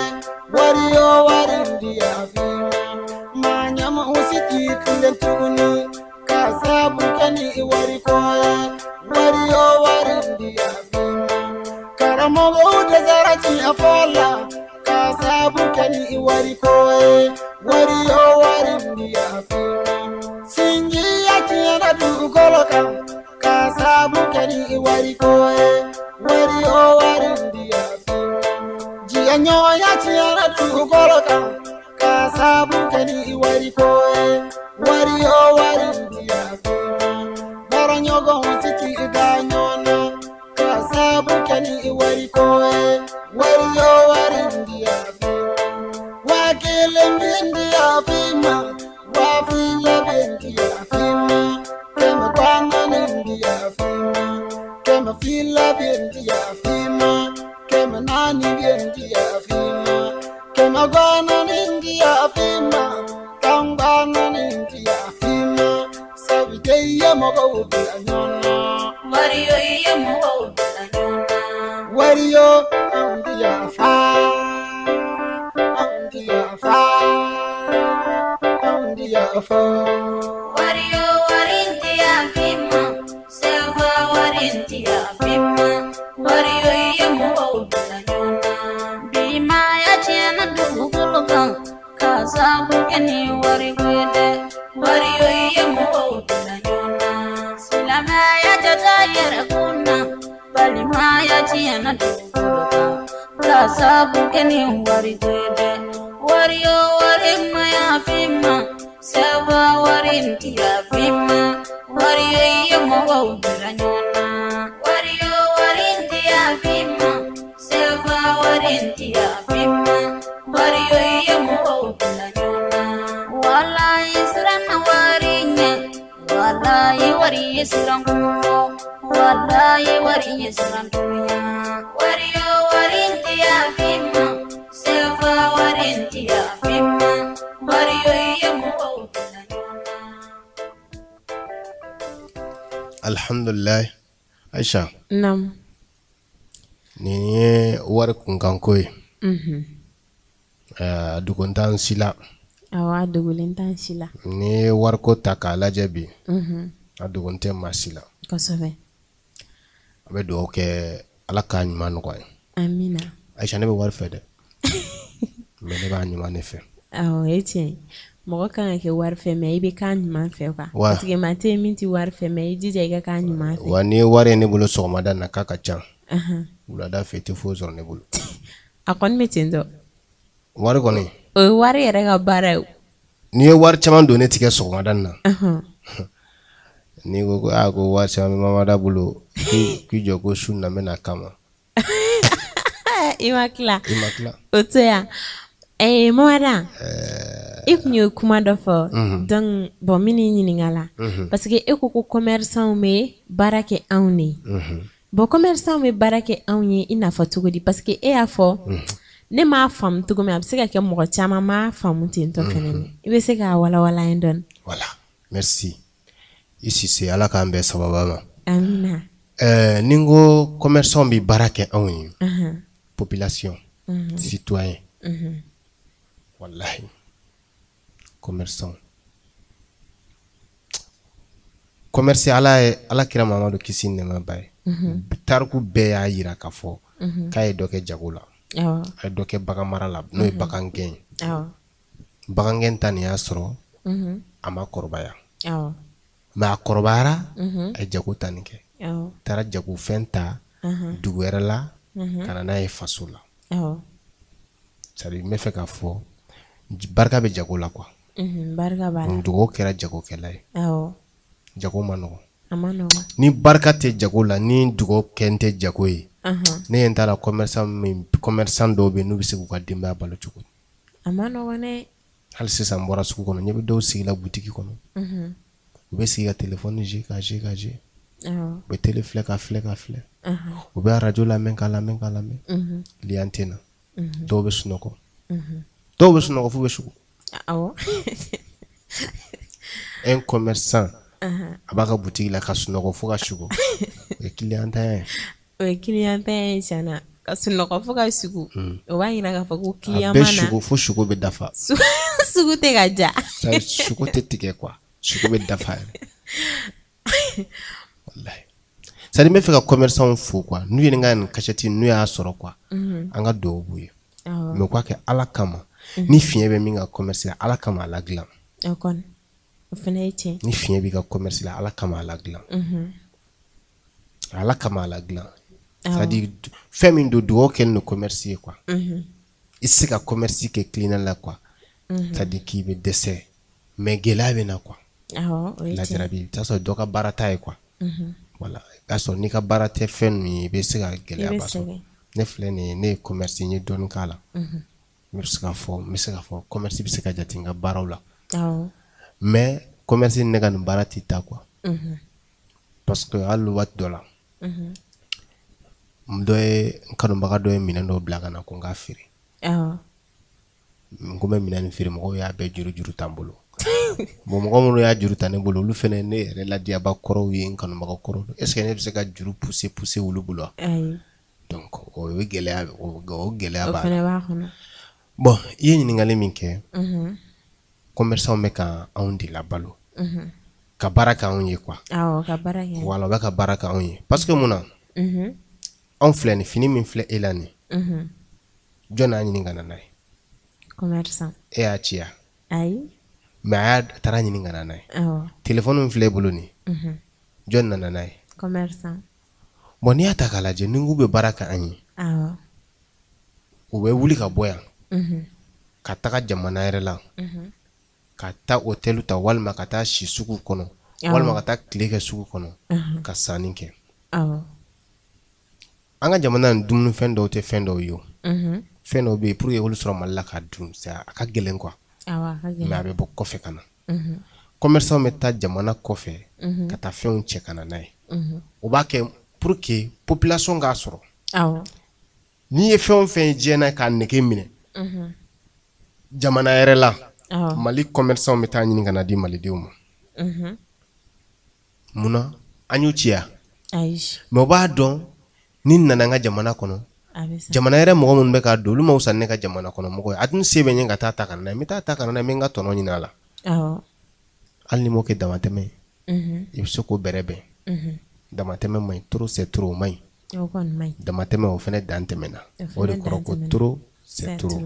wari o wari dia manya mausiti kundentuni kasabu kani iwari koe wari o wari dia karamogo de zarati afola kasabu kani iwari koe wari o wari dia singi yatiana du goloka kasabu kani iwari koe wari o wari dia jianyo yatiana du goloka kasabu kani iwari koe wari o wari dia baranyogo titi idanyona kasabu kani iwari koe wari o wari dia wakile mbindi afima wafile bendi afima kema kwana nindi afima kema fila bendi afima kema nani bendi afima kema kwana nindi afima kambana nindi afima sabideye mogo ubanyona Wario yemo blanyona. wario andi afa andi afa andi afa Wario warintia fima, seva warintia fima, wario yemo blanyona. Bima ya chena dugulukan, kasabu keni wari kwede, wario yemo blanyona. Silama ya jata yere kuna, balima ya chena dugulukan, kasabu keni wari kwede, wario warima ya fima, seva warintia fima, wario yemo blanyona. Wario warintia fima, seva warintia fima, wario yemo blanyona. Wallahi sirana warinya, wallahi wari sirangumo, wallahi wari sirandunya. Wario warintia fima, seva warintia fima, wario yemo blanyona. alhamdulillah Aisha Nam. ni ye wari kunkanko ye duguntan sila Awa dogolen tan sila. ni ye wariko ta k'a lajɛ bi a dogon tɛ maa si la Kosɛbɛ. a bɛ dugawu kɛ ala k'a ɲuman nɔgɔya ye Amina. Aisha ne bɛ wari fɛ dɛ mais ne b'a ɲuman ne fɛ Awɔ, o ye tiɲɛ ye. Mɔgɔ kan ka kɛ wari fɛ mais i bɛ k'a ɲuman fɛ quoi. Wa. Parce que maa tɛ yen min tɛ wari fɛ mais i jija i ka k'a ɲuman fɛ. wa ni ye wari ye ne bolo sɔgɔmada in na k'a ka ca Ahan. wulada fɛ i tɛ foyi sɔrɔ ne bolo A kɔni bɛ ten tɔ. wari kɔni O ye wari yɛrɛ ka baara ye o. n'i ye wari caman don ne tigɛ sɔgɔmada in na Ahan. n'i ko ko wari caman bɛ mamada bolo k'i jɔ ko su na n bɛna kama I ma tila. i ma tila O to yan. Mamada. I kun ye kuma dɔ fɔ. Donc bon min y'i ɲininka la. Parce que e ko commerçant bɛ baara kɛ anw ne. Bon commerçant bɛ baara kɛ anw ye i n'a fɔ cogo di? Parce que e y'a fɔ. Ne m'a faamu cogo min a bɛ se ka kɛ mɔgɔ caman m'a faamu ten tɔ fɛnɛ. I bɛ se k'a walawala an ye dɔɔni. voilà merci i Sise ala k'an bɛɛ sababa ma Amina. ni n ko commerçant bɛ baara kɛ anw ye Ahan. population citoyen wallahi commerçant commerce ala kira Mamadu kisi ni nɛɛma b'a ye tariku bɛɛ y'a yira k'a fɔ k'a ye dɔ kɛ jago la awɔ a ye dɔ kɛ bagan mara la n'o ye bagan gɛn ye awɔ bagan gɛn ta nin y'a sɔrɔ a ma kɔrɔbaya awɔ mɛ a kɔrɔbayara a ye jago ta nin kɛ awɔ taara jago fɛn ta dugu wɛrɛ la ka na n'a ye faso la awɔ c'est à dire n bɛ fɛ k'a fɔ barika bɛ jago la quoi barika b'a la dugawu kɛra jagokɛla ye awɔ jago ma nɔgɔn a ma nɔgɔn ni barika tɛ jago la ni dugawu kɛn tɛ jago ye ne ye n t'a la commerçant dɔw bɛ yen n'u bɛ se k'u ka denbaya balo cogo a ma nɔgɔn dɛ hali sisan n bɔra sugu kɔnɔ ɲɛ bɛ dɔw sigila butiki kɔnɔ u bɛ sigi ka telefɔni ka jouer awɔ u bɛ tele filɛ ka filɛ u bɛ arajo lamɛn ka lamɛn client tɛ na dɔw bɛ sunɔgɔ f'u bɛ sugu awɔ un commerçant a b'a ka butiki la ka sunɔgɔ fo ka sugu o ye clientanya ye o ye clientanya ye tiɲɛna ka sunɔgɔ fo ka sugu o b'a yira k'a fɔ ko a client bɛ mana sugu fo sugu bɛ dafa sugu tɛ ka ja sugu tɛ tigɛ quoi sugu bɛ dafa yɛrɛ wallahi c'est à dire n bɛ fɛ ka commerçant fo quoi n'u ye nin ka nin cachette n'u y'a sɔrɔ quoi an ka dugawu b'u ye mais u k'a kɛ ala kama ni fiɲɛ bɛ min ka commerce la ala kama a la dilan o kɔni o fana ye tiɲɛ ni fiɲɛ b'i ka commerce la ala kama a la dilan ala kama a la dilan c'est à dire fɛn min don dugawu kɛlen don commerce ye quoi i se ka commerce kɛ kilenna la quoi c'est à dire k'i bɛ dɛsɛ mais gɛlɛya bɛ na quoi awɔ o ye tiɲɛ lajarabi i bɛ t'a sɔrɔ dɔ ka baara t'a ye quoi voilà i b'a sɔrɔ n'i ka baara tɛ fɛn min ye i bɛ se ka gɛlɛyaba sɔrɔ ne filɛ nin ye ne ye commerce n ye dɔɔnin k'a la n bɛ se k'a fɔ commerce bɛ se ka jate n ka baaraw la mais commerce ne ka nin baara tɛ taa quoi parce que hali waati dɔ la n kanubaga dɔ ye minɛn dɔ bila ka na ko n k'a feere n ko n bɛ minɛn nin feere mɔgɔw y'a bɛɛ juru t'an bolo bon mɔgɔ minnu y'a juru ta ne bolo olu fana ne yɛrɛ ladiyaba kɔrɔw ye n kanubaga kɔrɔw est ce que ne bɛ se ka juru pousser olu bolo wa donc o ye gɛlɛya b'a la bon i ye ɲininkali min kɛ commerçant bɛ ka anw de labalo ka baara kɛ anw ye quoi voilà u bɛ ka baara kɛ anw ye parce que mun na anw filɛ nin fini min filɛ e la nin jɔn y'a ɲini ka na n'a ye commerçant e y'a ci ya ayi mais a taara ɲini ka na n'a ye téléphone min filɛ e bolo nin jɔn nana n'a ye commerçant bon n'i y'a ta k'a lajɛ ni k'u bɛ baara kɛ an ye u bɛ wuli ka bɔ yan ka taga jamana yɛrɛ la ka taa hôtel ta walima ka taa si sugu kɔnɔ walima ka taa tile kɛ sugu kɔnɔ ka sanni kɛ an ka jamana nin dumunifɛn dɔw tɛ fɛn dɔw ye o fɛn dɔw bɛ yen pour que olu sɔrɔ Mali la k'a dun a ka gɛlɛn quoi mais a bɛ bɔ kɔfɛ ka na commerçant bɛ taa jamana kɔfɛ ka taa fɛnw cɛ ka na n'a ye o b'a kɛ pour que population k'a sɔrɔ n'i ye fɛn o fɛn ye diɲɛ na k'a nege minɛ jamana yɛrɛ la Mali commerçant bɛ taa ɲini ka na di malidenw ma munna an y'u ci ya mais o b'a dɔn ni nana an ka jamana kɔnɔ jamana yɛrɛ mɔgɔ minnu bɛ k'a don olu ma wusa ne ka jamana kɔnɔ mɔgɔ ye a dun se bɛ n ye ka taa ta ka na n'a ye n bɛ taa ta ka na n'a ye n bɛ n ka tɔnɔ ɲini a la hali ni m'o kɛ damatɛmɛ ye i bɛ se k'o bɛrɛ bɛn damatɛmɛ man ɲi trop c'est trop o man ɲi damatɛmɛ o fana dan tɛmɛna o de kɔrɔ ko trop c'est trop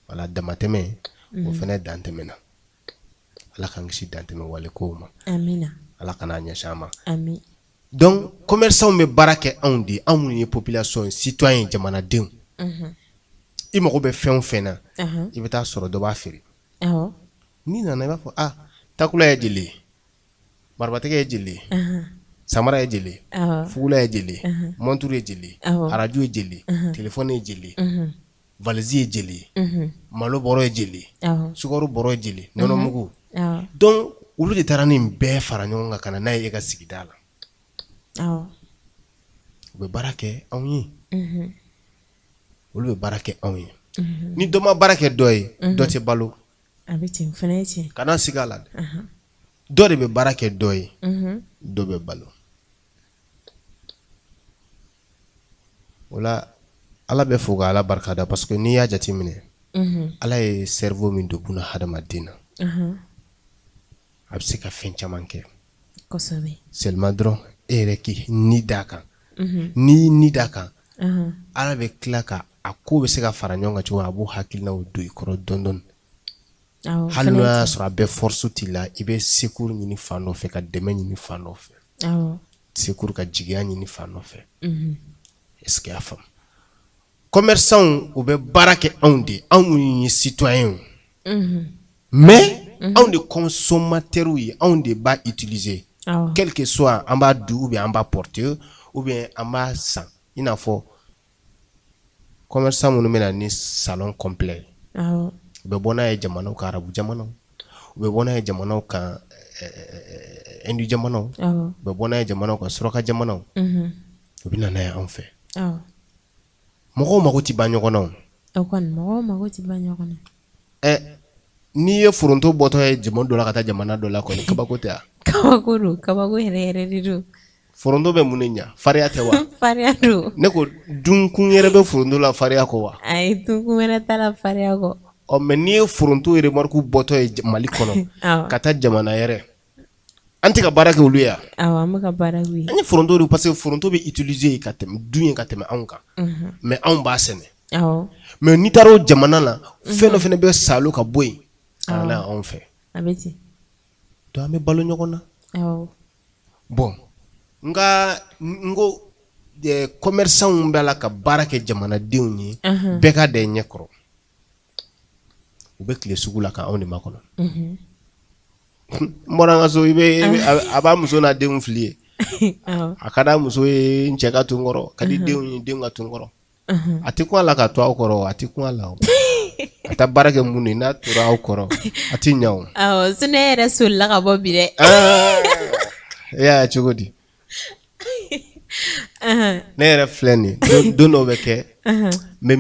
voilà damatɛmɛ o fana dan tɛmɛna ala k'an kisi dan tɛmɛ wale kow ma ala kana ɲɛsin an ma donc commerçant bɛ baara kɛ anw de anw minnu ye population citoyen jamanadenw i mago bɛ fɛn o fɛn na i bɛ taa sɔrɔ dɔ b'a feere n'i nana i b'a fɔ takula ye jeli ye barabatigɛ ye jeli ye samara ye jeli ye fugula ye jeli ye monture ye jeli ye arajo ye jeli ye téléphone ye jeli ye valise ye jeli ye malo bɔrɔ ye jeli ye sukaro bɔrɔ ye jeli ye nɔnɔ mugu donc olu de taara nin bɛɛ fara ɲɔgɔn kan ka na n'a ye e ka sigida la u bɛ baara kɛ anw ye olu bɛ baara kɛ anw ye ni dɔ ma baara kɛ dɔ ye dɔ tɛ balo kana sigi a la dɔ de bɛ baara kɛ dɔ ye dɔ bɛ balo o la ala bɛ fo ka ala barikada parce que n'i y'a jateminɛ ala ye cerveau min don buna hadamaden na a bɛ se ka fɛn caman kɛ seulement dɔrɔn e yɛrɛ k'i ni d'a kan n'i ni d'a kan ala bɛ tila ka a ko bɛ se ka fara ɲɔgɔn kan cogo a b'o hakilinaw don i kɔrɔ dɔɔni hali n'o y'a sɔrɔ a bɛ force t'i la i bɛ secours ɲini fan dɔ fɛ ka dɛmɛ ɲini fan dɔ fɛ secours ka jigiya ɲini fan dɔ fɛ est-ce que y'a faamu commerçants u bɛ baara kɛ anw de anw minnu ye citoyens mais anw de consommateurs ye anw de b'a utiliser quel que soit an b'a dun ou bien an b'a porter ou bien an b'a san i n'a fɔ commerçant minnu bɛna ni salon complet u bɛ bɔ n'a ye jamanaw ka arabu jamanaw u bɛ bɔ n'a ye jamanaw kan Hindu jamanaw u bɛ bɔ n'a ye jamanaw kan suraka jamanaw u bɛ na n'a ye anw fɛ mɔgɔw mago tɛ ban ɲɔgɔn na mɔgɔw mago tɛ ban ɲɔgɔn na n'i ye foronto bɔtɔ ye jamana dɔ la ka taa jamana dɔ la kɔni kabako tɛ kabako don kabako yɛrɛ yɛrɛ de don foronto bɛ mun de ɲa fariya tɛ wa fariya don ne ko dunkun yɛrɛ bɛ foronto la fariya kɔ wa ayi dunkun wɛrɛ t'a la fariya kɔ mais n'i ye foronto remarque bɔtɔ ye Mali kɔnɔ ka taa jamana yɛrɛ an tɛ ka baara kɛ olu ye an bɛ ka baara kɛ olu ye an ye foronto de parce que foronto bɛ utiliser ka tɛmɛ dun ye ka tɛmɛ anw kan mais anw b'a sɛnɛ mais n'i taara o jamana la fɛn dɔ fɛnɛ bɛ salo ka bɔ yen ka na anw fɛ a bɛ ten donc an bɛ balo ɲɔgɔn na bon nka n ko commerçants bɛ la ka baara kɛ jamanadenw ye bɛɛ ka da i ɲɛ kɔrɔ u bɛ tile sugu la ka anw de makɔnɔ n bɔra n ka so a b'a muso n'a denw fili ye a ka d'a muso ye n cɛ ka to n kɔrɔ ka di denw ye denw ka to n kɔrɔ a tɛ kun a la ka to aw kɔrɔ a tɛ kun a la a taa baara kɛ mun de n'a tora aw kɔrɔ a tɛ ɲa o so ne yɛrɛ solila ka bɔ bi dɛ e y'a cogo di ne yɛrɛ filɛ nin don dɔw bɛ kɛ n bɛ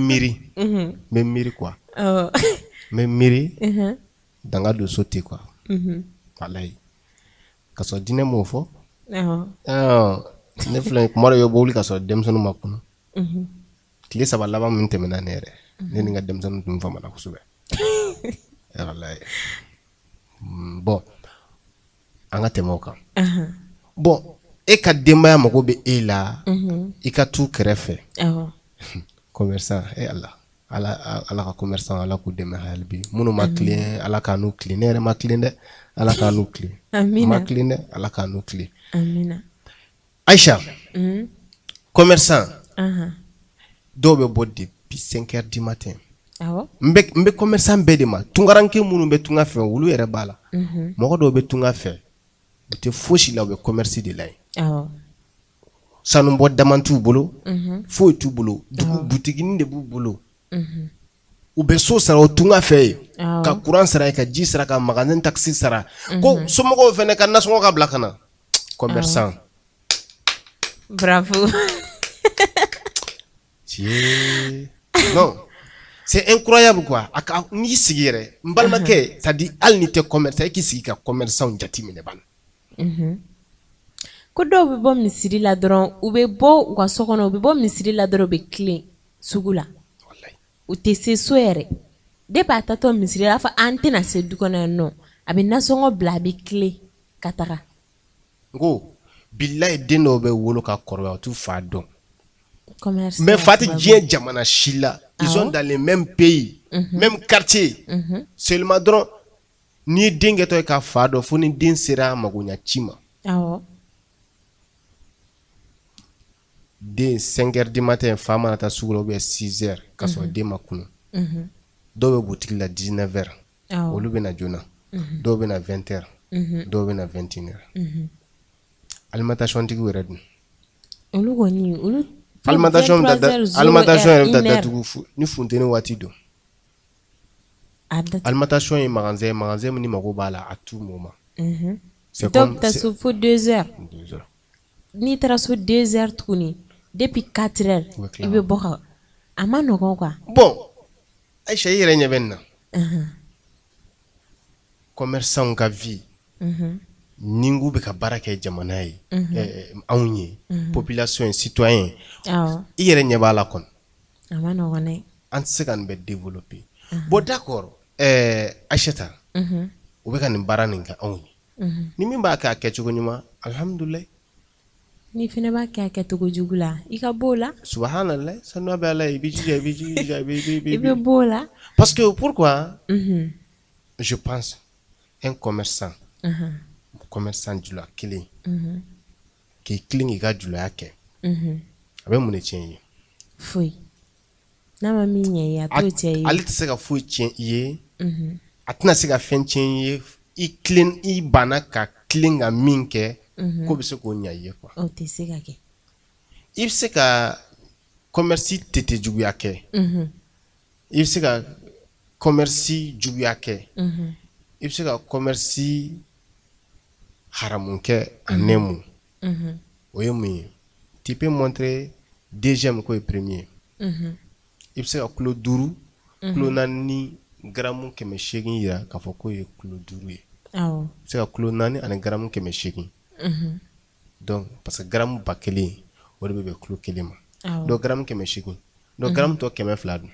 miiri quoi n bɛ miiri danga don so ten quoi walayi ka sɔrɔ diinɛ m'o fɔ ne filɛ kuma dɔ i bɛ bɔ wuli ka sɔrɔ denmisɛnninw ma kunun tile 3 laban min tɛmɛna ne yɛrɛ ne ni n ka denmisɛnninw tun famana kosɛbɛ walayi bon an ka tɛmɛ o kan bon e ka denbaya mago bɛ e la i ka t'u kɛrɛfɛ commerçant ala ka commerçant ala k'u dɛmɛ hali bi minnu ma tilen ala k'a n'u tilen ne yɛrɛ ma tilen dɛ ala k'a n'u tilen ma tilen dɛ ala k'a n'u tilen Aïcha commerçant dɔw bɛ bɔ depuis 5 heures du matin n bɛ commerçant bɛɛ de ma tungaranke minnu bɛ tunga fɛ olu yɛrɛ b'a la mɔgɔ dɔw bɛ tunga fɛ u tɛ fosi la u bɛ commerce de la yen sanubɔ daman t'u bolo foyi t'u bolo butiginin de b'u bolo u bɛ so sara o tunga fɛ yen ka courant sara ka ji sara ka magasin taxi sara ko somɔgɔw fɛnɛ ka nasɔngɔ ka bila ka na commerçant bravo non c'est incroyable quoi n'i sigi yɛrɛ n balimakɛ c'est à dire hali n'i tɛ commerçant e k'i sigi ka commerçant jateminɛ bani ko dɔw bɛ bɔ misiri la dɔrɔn u bɛ bɔ u ka so kɔnɔ u bɛ bɔ misiri la dɔrɔn u bɛ tilen sugu la u tɛ se so yɛrɛ depuis a tatɔ misiri la a fɔ an tɛna se du kɔnɔ yan nɔ a bɛ nasɔngɔ bila a bɛ tilen ka taga n ko bilayi den dɔw bɛ wolo ka kɔrɔbaya u t'u fa dɔn mais fa tɛ diɲɛ jamana si la ils sont dans les mêmes pays même quartier seulement dɔrɔn n'i ye den kɛtɔ ye ka fa dɔn fo ni den sera a magoɲa ci ma den 5 heures du matin fa mana taa sugu la ou bien 6 heures ka sɔrɔ den ma kunun dɔw bɛ butigi la 19 heures olu bɛ na joona dɔw bɛ na 20 heures dɔw bɛ na 21 heures alimentation tigi yɛrɛ dun olu kɔni olu alimentation yɛrɛ bɛ taa datugu ni funteni waati don alimentation ye magasin min ni mago b'a la à tout moment c'est comme dɔw bɛ taa so fo 2 heures n'i taara so 2 heures tuguni depuis 4 heures i bɛ bɔ ka a ma nɔgɔn quoi bon Aïcha i yɛrɛ ɲɛ bɛ nin na commerçant ka vie ni n k'u bɛ ka baara kɛ jamana ye anw ye population ye citoyen i yɛrɛ ɲɛ b'a la kɔni a ma nɔgɔn dɛ an tɛ se ka nin bɛɛ développer bon d'accord Aïchata u bɛ ka nin baara nin kɛ anw ye ni min b'a kɛ a kɛcogo ɲuman alhamdulilayi Ni fɛnɛ b'a kɛ a kɛcogo jugu la i ka b'o la Subhanallah, ça n'a pas l'air, i bɛ b'o la parce que pourquoi je pense un commerçant du la kelen qui kelen i ka juloya kɛ a bɛ mun de tiɲɛ i ye foyi n'a ma min ɲɛ i ye a t'o tiɲɛ i ye ale tɛ se ka foyi tiɲɛ i ye a tɛna se ka fɛn tiɲɛ i ye i kilen i banna ka kilen ka min kɛ ko bɛ se k'o ɲɛ i ye quoi o tɛ se ka kɛ i bɛ se ka commerce tete juguya kɛ i bɛ se ka commerce juguya kɛ i bɛ se ka commerce haramu kɛ a nɛmu o ye mun ye tu peux montrer deuxième ko ye premier i bɛ se ka kilo 5 kilo 4 ni gramme 800 yira k'a fɔ k'o ye kilo 5 ye awɔ i bɛ se ka kilo 4 ani gramme 800 donc parce que gramme 1000 o de bɛ bɛn kilo 1 ma donc gramme 800 donc gramme tɔ 200 dun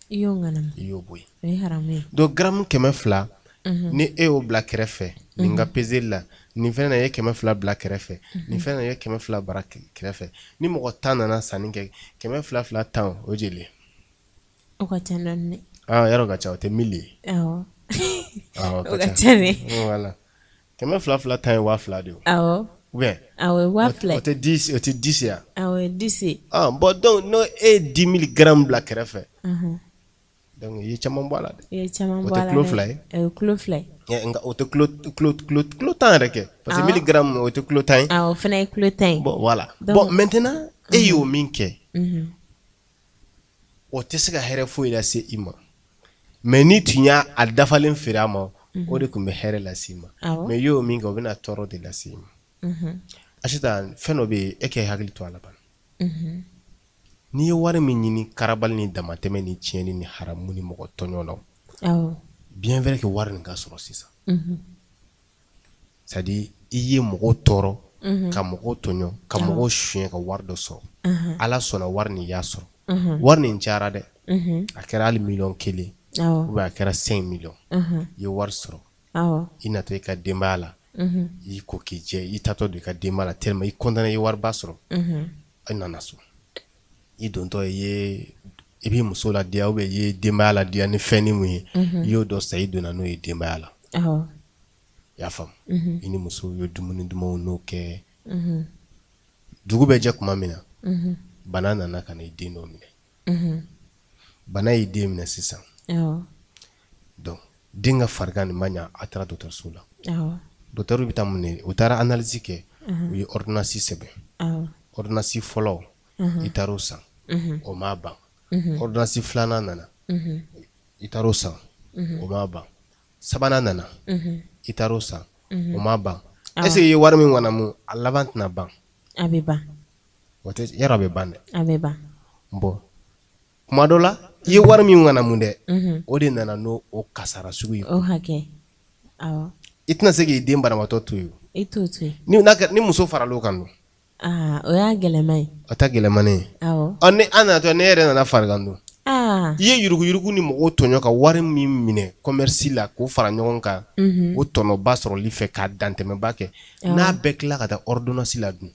i y'o ŋanama i y'o bɔ yen o ye haramu ye donc gramme 200 ni e y'o bila kɛrɛfɛ nin ka peseli la nin fɛnɛ na ye 200 bila kɛrɛfɛ nin fɛnɛ na ye 200 bara kɛrɛfɛ ni mɔgɔ 10 nana sanni kɛ 200 10 o jeli o ka ca dɔɔni dɛ yɔrɔ ka ca o tɛ 1000 ye awɔ o o ka ca dɛ voilà 200 10 ye 2000 de ye awɔ ou bien awɔ 2000 o tɛ 10 ya awɔ 10 ye bon donc no e 10 000 grammes bila kɛrɛfɛ donc i ye caman bɔ a la dɛ i ye caman o bɔ a tɛ la kilo 2 ye o ye kilo 2 ye nka o tɛ kilo 10 yɛrɛ kɛ parce que 1000 grammes o tɛ kilo 10 ye awɔ o fɛnɛ ye kilo 10 ye bon voilà bon maintenant e y'o min kɛ o tɛ se ka hɛrɛ foyi lase i ma mais ni tun y'a dafalen feere a ma o de tun bɛ hɛrɛ lase i ma mais i y'o min kɛ o bɛna tɔɔrɔ de lase i ma Achita fɛn dɔ bɛ yen e k'i hakili to a la bani n'i ye wari min ɲini karabali ni damatɛmɛ ni tiɲɛni ni haramu ni mɔgɔ tɔɲɔ la bien vrai que wari nin ka sɔrɔ sisan c'est à dire i ye mɔgɔw tɔɔrɔ ka mɔgɔw tɔɲɔ ka mɔgɔw suɲɛ ka wari dɔ sɔrɔ ala sɔnna wari nin y'a sɔrɔ wari nin cayara dɛ a kɛra hali 1,000,000 ou bien a kɛra 5 millions i ye wari sɔrɔ i natɔ i ka denbaya la i ko k'i jɛ i tatɔ don i ka denbaya la tellement i content i ye wariba sɔrɔ i nana so i dontɔ i b'i muso ladiya ou bien i ye denbaya ladiya ni fɛn ni mun ye i y'o dɔ sa i donna n'o ye denbaya la i y'a faamu i ni muso ye dumuni dumanw n'o kɛ dugu bɛ jɛ tuma min na bana nana ka na i den dɔ minɛ bana y'i den minɛ sisan donc den ka farigan nin ma ɲa a taara dɔgɔtɔrɔso la dɔgɔtɔrɔw bɛ taa mun ne u taara analyse kɛ u ye ordonnance sɛbɛn ordonnance fɔlɔ i taar'o san o m'a ban ordonnance filanan nana i taar'o san o m'a ban sabanan nana i taar'o san o m'a ban est-ce que i ye wari min ŋanamu a laban tɛna ban a bɛ ban o tɛ yarɔ a bɛ ban dɛ a bɛ ban bon kuma dɔ la i ye wari min ŋanamu dɛ o de nana n'o kasara sugu ye o hakɛ awɔ i tɛna se k'i den banabaatɔ to yen i t'o to yen ni muso faral'o kan don o y'a gɛlɛman ye o tɛ gɛlɛmanin ye awɔ ni an natɔ ne yɛrɛ nana farigan don i ye yuruguyurugu ni mɔgɔw tɔɲɔ ka wari min minɛ commerce la k'o fara ɲɔgɔn kan o tɔnɔba sɔrɔli fɛ k'a dantɛmɛba kɛ n'a bɛɛ tila ka taa ordonnance la dun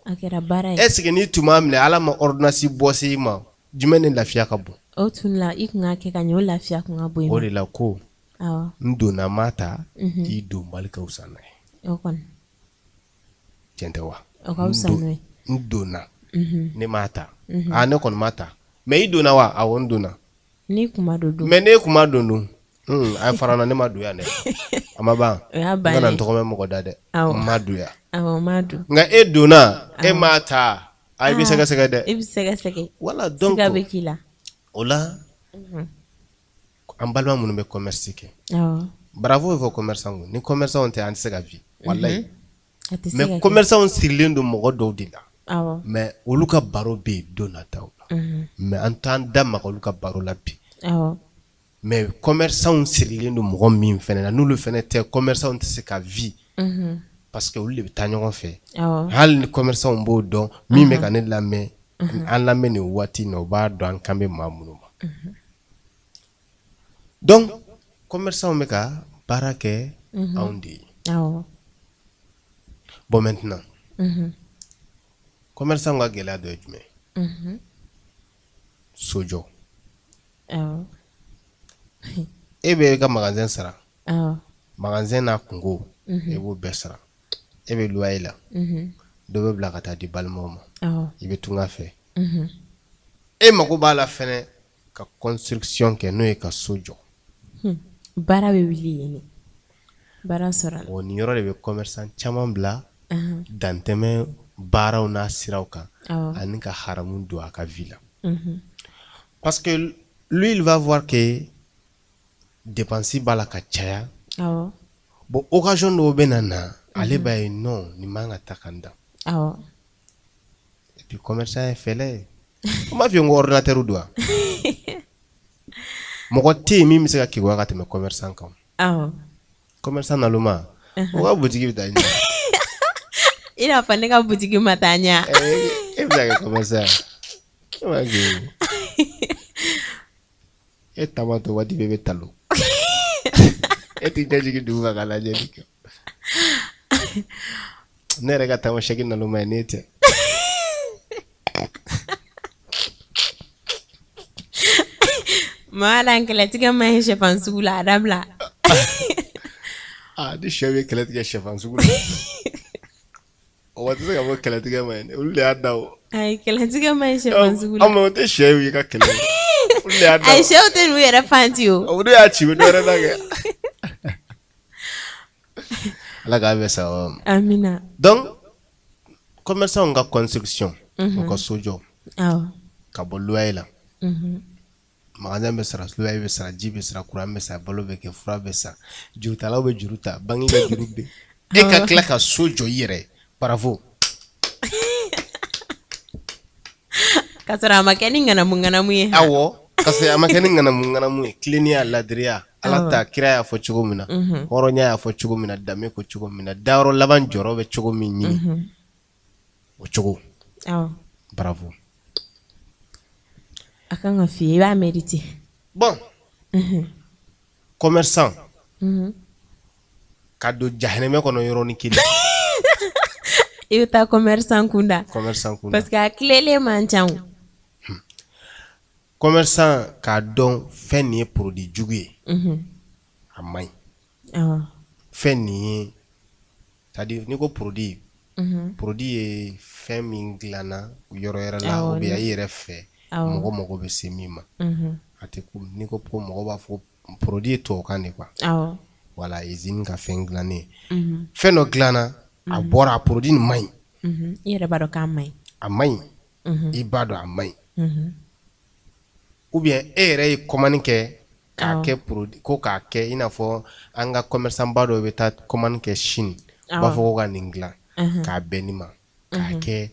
a kɛra baara ye est ce que n'i tun m'a minɛ ala ma ordonnance bɔ se i ma jumɛn ni lafiya ka bon o tun la i kun ka kɛ ka ɲɛ o lafiya kun ka bon i ma o de la ko n donna m'a ta i don bali ka wusa n'a ye o kɔni tiɲɛ tɛ wa o ka wusa n'o ye n donna ne m'a ta ne kɔni m'a ta mais i donna wa awɔ n donna n'i kun ma don mais ne kun ma don dun a fara na ne ma don yan dɛ a ma ban o y'a n bannen kana n tɔgɔ mɛn mɔgɔ da dɛ n ma don yan awɔ n m'a don nka e donna e m'a ta i bɛ sɛgɛsɛgɛ dɛ i bɛ sɛgɛsɛgɛ voilà donc siga bɛ k'i la o la an balima minnu bɛ commerce kɛ awɔ bravo fɔ commerçant ni commerçant tɛ an tɛ se ka vi wallahi a tɛ se ka mais kɛ commerçant sirilen don mɔgɔ dɔw de la awɔ mais olu ka baro bɛ yen don nataw la mais an t'an da maga olu ka baro la bi awɔ mais commerçant sirilen don mɔgɔ min fɛnɛ na n'olu fɛnɛ tɛ commerçant tɛ se ka vi parce que olu de bɛ taa ɲɔgɔn fɛ hali ni commerçant b'o dɔn min bɛ ka ne lamɛn an lamɛn nin waati in na o b'a dɔn an kan bɛ maa minnu ma donc commerçant bɛ ka baara kɛ anw de ye bon maintenant commerçant ka gɛlɛya dɔ ye jumɛn sojɔ e bɛ ka magasin sara magasin n'a kungo e b'o bɛɛ sara e bɛ loyer la dɔ bɛ bila ka taa di balimaw ma i bɛ tunga fɛ e mago b'a la fɛnɛ ka construction kɛ n'o ye ka so jɔ baara bɛ wuli yen baara sɔrɔ o ni yɔrɔ de bɛ commerçant caman bila dantɛmɛ baaraw n'a siraw kan ani ka haramu don a ka vie la parce que lui il va voir que dépense b'a la ka caya bon occasion dɔw bɛ na ale b'a ye non nin man ka ta kan da et puis commerçant ye fɛlɛ ye o m'a f'i ye n ko ordinateur don wa mɔgɔ tɛ yen min bɛ se ka kekuya ka tɛmɛ commerçant kan commerçant naloma o ka boutique bɛ taa ɲɛ i n'a fɔ ne ka boutique ma taa ɲɛ e bɛ se ka kɛ commerçant e m'a kɛ e taama to waati bɛɛ bɛ talo e t'i ɲɛjigin dugu kan ka lajɛli kɛ ne yɛrɛ ka taama chèque naloma ye n'e tɛ Mala kɛlɛtigɛ ma ye sɛfan sugu la a dabila ni sɛ bɛ kɛlɛtigɛ sɛfan sugu la o waati se ka fɔ kɛlɛtigɛ ma ye olu de y'a da o ayi kɛlɛtigɛ ma ye sɛfan sugu la o tɛ sɛ ye ka kɛlɛ olu de y'a da o ayi sɛw tɛ n'u yɛrɛ fanti o olu y'a ci bɛ dɔ wɛrɛ la kɛ ala k'a bɛ sa amina donc commerçant ka construction u ka so jɔ ka bɔ loyer la magasin bɛ sara loyer bɛ sara ji bɛ sara courant bɛ sara balo bɛ kɛ fura bɛ sa jurutalaw bɛ juru ta banque ka juru bɛ e ka tila ka so jɔ i yɛrɛ bravo ka sɔrɔ a ma kɛ ni ŋanamu ye awɔ parce que a ma kɛ ni ŋanamu ye tilennenya ladiriya ala ta kira y'a fɔ cogo min na hɔrɔnya y'a fɔ cogo min na danbe ko cogo min na dayɔrɔ laban jɔyɔrɔ bɛ cogo min ɲini o cogo bravo a kan ka f'i ye i b'a mérité bon commerçant ka don jahanɛmɛ kɔnɔ yɔrɔnin kelen i bɛ taa commerçant kunda parce que a tilelen man ca commerçant k'a dɔn fɛn nin ye produit jugu ye a man ɲi fɛn nin ye c'est-à-dire n'i ko produit ye fɛn min dilanna yɔrɔ yɛrɛ la ou bien i yɛrɛ fɛ mɔgɔ mago bɛ se min ma a tɛ ko n'i ko mɔgɔ b'a fɔ produit ye tubabukan de quoi voilà usine ka fɛn dilannen fɛn dɔ dilanna a bɔra a produit nin man ɲi i yɛrɛ b'a dɔn k'a man ɲi a man ɲi i b'a dɔn a man ɲi ou bien e yɛrɛ ye commande kɛ k'a kɛ produit ko k'a kɛ i n'a fɔ an ka commerçant ba dɔ bɛ taa commande kɛ Chine u b'a fɔ ko ka nin dilan k'a bɛn nin ma k'a kɛ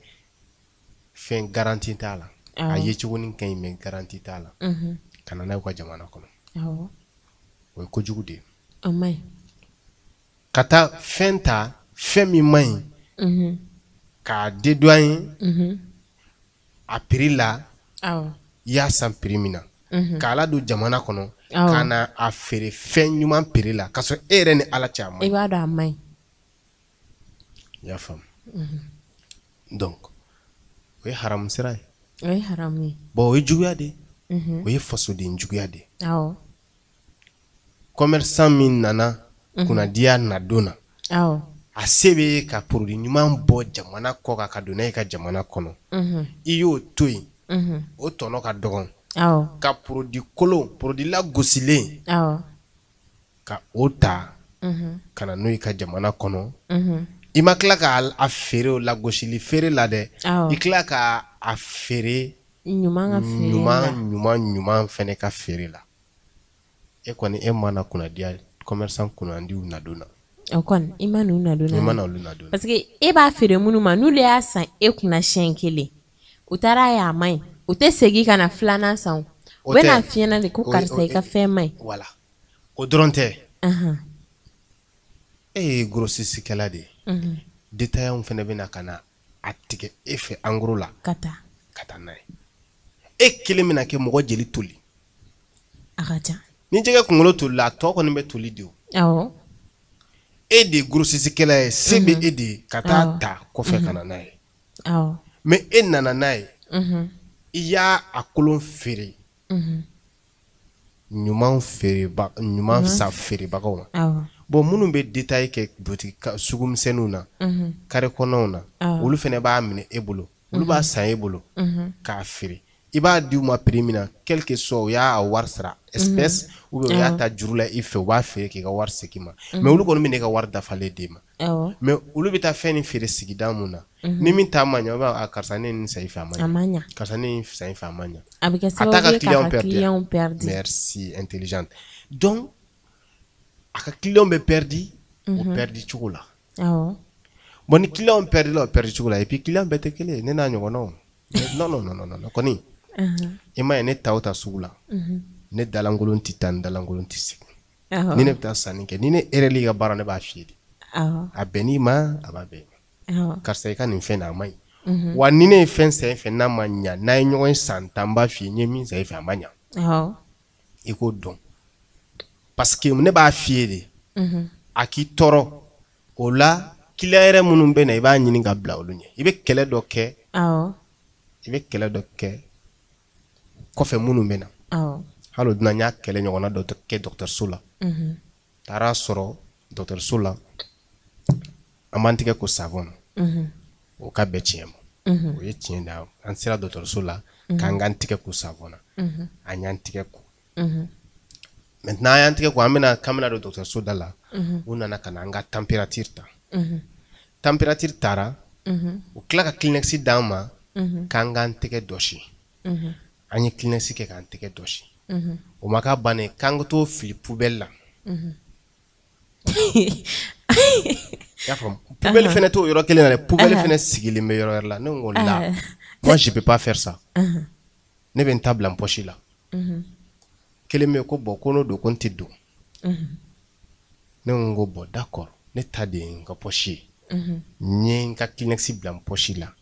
fɛn garantie t'a la a ye cogo ni ka ɲi mais garantie t'a la ka na n'a ye u ka jamana kɔnɔ o ye kojugu de ye ka taa fɛn ta fɛn min man ɲi k'a dédouaner a prix la i y'a san prix min na k'a la don jamana kɔnɔ ka na a feere fɛn ɲuman prix la k'a sɔrɔ e yɛrɛ ni ala cɛ a man ɲi i b'a dɔn a man ɲi i y'a faamu donc o ye haramu sira ye o ye haramu ye bon o ye juguya de ye o ye fasoden juguya de ye commerçant min nana kunnadiya nadon na a se bɛ ka produit ɲuman bɔ jamana kɔ kan ka don n'a ye ka jamana kɔnɔ i y'o to yen o tɔnɔ ka dɔgɔn ka produit kolon produit lagosilen ka o ta ka na n'o ye ka jamana kɔnɔ i ma tila k'a feere o lagosili feere la dɛ i tila k'a feere ɲuman fɛnɛ ka feere la e kɔni e mana kunnadiya commerçant kunnadiw nadon na o kɔni i ma n'u nadon na parce que e b'a feere minnu ma n'olu y'a san e kunna siɲɛ kelen u taara ye a man ɲi u tɛ segin ka na filanan san u bɛ na f'i ɲɛna de ko karisa i ka fɛn man ɲi voilà o dɔrɔn tɛ e ye grossistekɛla de ye détaillant fɛnɛ bɛ na ka na a tigɛ e fɛ en gros la ka taa n'a ye e kelen bɛna kɛ mɔgɔ jeli toli a ka ca ni jɛgɛ kunkolo tolila a tɔ kɔni bɛ toli de o e de grossistekɛla ye se bɛ e de ka taa ta kɔfɛ ka na n'a ye mais e nana n'a ye i y'a a kolon feere ɲuman sa feerebagaw ma bon minnu bɛ détail kɛ boutique sugumisɛnninw na carré kɔnɔnaw na olu fɛnɛ b'a minɛ e bolo olu b'a san e bolo k'a feere i b'a di u ma prix min na quel que soit u y'a wari sara espèce ou bien u y'a ta juru la i fɛ u b'a feere k'i ka wari segin ma mais olu kɔni bɛ ne ka wari dafalen d'e ma mais olu bɛ taa fɛn nin feere sigida mun na ni min t'a ma ɲɛ o b'a karisa ne nin san i fɛ a ma ɲɛ karisa ne nin san i fɛ a ma ɲɛ a bɛ kɛ sababu ye k'a ka client perdu merci intelligente donc a ka client bɛ perdu o perdu cogo la bon ni client perdu la o perdu cogo la et puis client bɛɛ tɛ kelen ye ne n'a ɲɔgɔnnaw non kɔni i ma ye ne ta o ta sugu la ne dalankolon tɛ taa ni dalankolon tɛ segin ni ne bɛ taa sanni kɛ ni ne erreur ka baara ne b'a f'i ye de a bɛnn'i ma a b'a bɛn i ma karisa i ka nin fɛn na a ma ɲi wa ni ne ye fɛn san i fɛ n'a ma ɲa n'a ye ɲɔgɔn san 10 n b'a f'i ye n ye min san i fɛ a ma ɲa i k'o dɔn parce que ne b'a f'i ye de a k'i tɔɔrɔ o la client yɛrɛ minnu bɛ na i b'a ɲini ka bila olu ɲɛ i bɛ kɛlɛ dɔ kɛ kɔfɛ minnu bɛ na hali o dunan n y'a kɛlɛ ɲɔgɔnna dɔ kɛ dɔgɔtɔrɔso la taara sɔrɔ dɔgɔtɔrɔso la an b'an tigɛ ko savon na o ka bɛɛ tiɲɛ ma o ye tiɲɛ da an sera dɔgɔtɔrɔso la k'an k'an tigɛ ko savon na an y'an tigɛ ko maintenant an y'an tigɛ ko an bɛna k'an bɛna don dɔgɔtɔrɔso da la u nana ka na an ka température ta température taara u tila ka Kleenex d'an ma k'an k'an tɛgɛ dɔsi an ye Kleenex kɛ k'an tɛgɛ dɔsi o ma k'a bannen k'an ka t'o fili poubelle la y'a faamu poubelle fɛnɛ t'o yɔrɔ kelen na dɛ poubelle fɛnɛ sigilen bɛ yɔrɔ wɛrɛ la ne ko la moi je peux pas faire ça ne bɛ n ta bila n poche la kelen bɛ ko bon ko n'o don ko n tɛ don ne ko bon d'accord ne ta de ye n ka poche ye n ye n ka Kleenex bila n poche la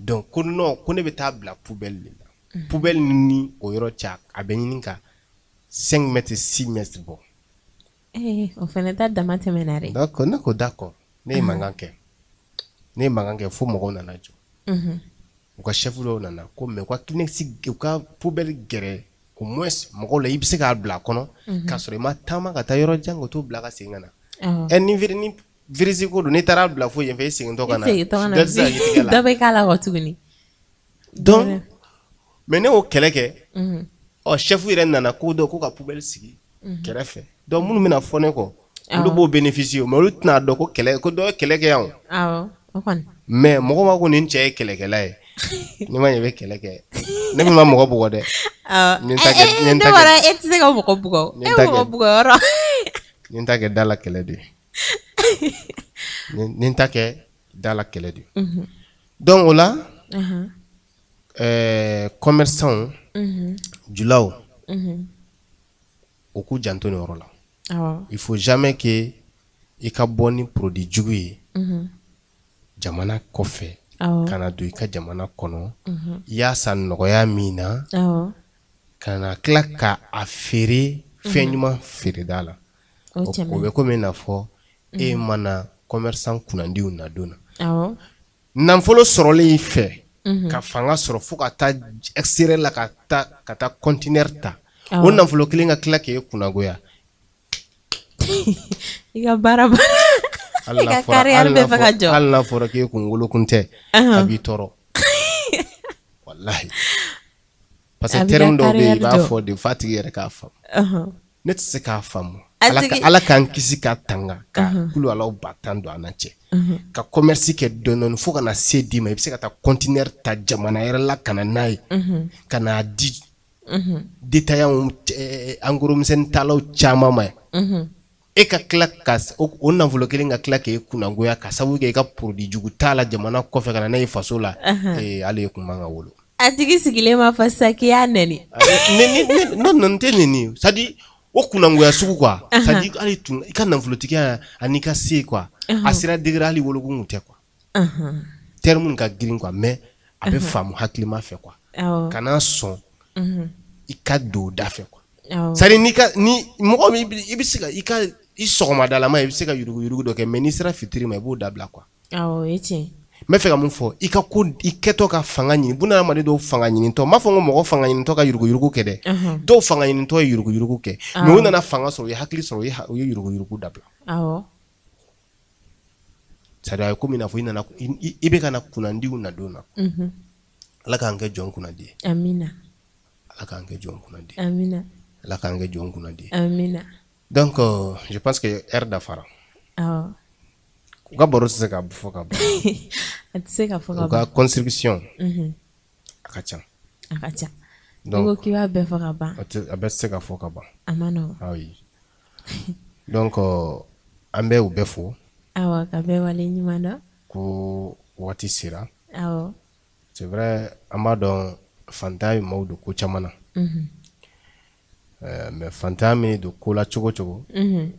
donc ko non ko ne bɛ taa bila poubelle de la poubelle ni o yɔrɔ cɛ a bɛ ɲini ka 5 mètres 6 mètres bɔ o fɛnɛ ta dama tɛmɛna dɛ d'accord ne ko d'accord ne ye mankan kɛ fo mɔgɔw nana jɔ u ka chef dɔw nana ko mais u ka Kleenex u ka poubelle gɛrɛ au moins mɔgɔw la i bɛ se k'a bila a kɔnɔ k'a sɔrɔ i ma taama ka taa yɔrɔ jan ka t'o bila ka segin ka na ni virus ko don n'i taara bila fo yen fɛ i segintɔ ka na dɔ tɛ se ka k'i tigɛ la dɔ bɛ k'a la kɔ tuguni donc mais ne y'o kɛlɛ kɛ chef yɛrɛ nana ko dɔ ko ka poubelle sigi kɛrɛfɛ donc minnu bɛna fɔ ne kɔ olu b'o bénéficier mais olu tɛna dɔn ko dɔ ye kɛlɛ kɛ yan mais mɔgɔ ma ko nin cɛ ye kɛlɛkɛla ye ni ma ɲɛ bɛ kɛlɛ kɛ ne min ma mɔgɔ bugɔ dɛ ne wara e tɛ se ka mɔgɔ bugɔ e mɔgɔ bugɔ yɔrɔ ni ta kɛ da la kɛlɛ de ni ta kɛ da la kɛlɛ de donc o la commerçant julaw u k'u janto ni yɔrɔ la il faut jamais que i ka bɔ ni produit jugu ye jamana kɔfɛ kana don i ka jamana kɔnɔ i y'a san nɔgɔya min na kana tila ka a feere fɛn ɲuman feere da la o bɛ komi n'a fɔ e mana commerçant kunnandiw nadon na nafolo sɔrɔlen i fɛ ka fanga sɔrɔ fo ka taa extérieur la ka taa conteneur ta o nafolo kelen ka tila k'e kunnagoya i ka baara i ka carrière bɛ fɛ ka jɔ hali n'a fɔra k'e kunkolokun tɛ a b'i tɔɔrɔ wallahi parce que terme dɔw bɛ yen i b'a fɔ de f'a tigi yɛrɛ k'a faamu ne tɛ se k'a faamu ala k'an kisi ka tanga ka kulu alaw ba tan don an na cɛ ka commerce kɛ dɔɔni fo ka na se d'i ma i bɛ se ka taa conteneur ta jamana yɛrɛ la ka na n'a ye ka n'a di détaillant en gros misɛnnin talaw caman ma e ka tila ka o nafolo kelen ka tila k'e kunnagoya ka sababu kɛ i ka produit jugu t'a la jamana kɔfɛ ka na n'a ye faso la ale kun man ka wolo a tigi sigilen ma fɔ sisan k'i y'a nɛni non tɛ nɛni c'est à dire o kunnagoya sugu quoi c'est à dire hali tun i ka nafolotigiya ani ka se quoi a sera degré hali wolokun tɛ quoi terme ka girin quoi mais a bɛ faamu hakilima fɛ quoi kana sɔn i ka don da fɛ quoi c'est à dire ni mɔgɔ min i bɛ se ka i sɔgɔmadalama i bɛ se ka yurugu yurugu dɔ kɛ mais n'i sera fitiri ma i b'o dabila quoi awɔ o ye tiɲɛ me fɛ ka mun fɔ i ka ko i kɛtɔ ka fanga ɲini buna adamaden dɔw fanga ɲinitɔ m'a fɔ n ko mɔgɔ fanga ɲinitɔ ka yurugu kɛ dɛ dɔw fanga ɲinitɔ ye yurugu kɛ mais u nana fanga sɔrɔ u ye hakili sɔrɔ u ye yurugu dabila awɔ c'est à dire comme ina fɔ i nana i bɛ ka na kunnandiw na don na ala k'an kɛ jɔn kunnandi ye amina ala k'an kɛ jɔn kunnandi ye amina ala k'an kɛ jɔn kunnandi ye amina donc je pense que air dafara awɔ u ka baro tɛ se ka fɔ ka ban a tɛ se ka fɔ ka u ka ban construction a ka ca a ka ca donc ko k'i b'a bɛɛ fɔ ka ban a bɛ se ka fɔ ka ban a ma nɔgɔn oui donc an bɛ u bɛɛ fo awɔ ka bɛɛ wale ɲuman dɔn ko waati sera awɔ c'est vrai an b'a dɔn fantan ye maaw don ko caman na mais fantan min don ko la cogo cogo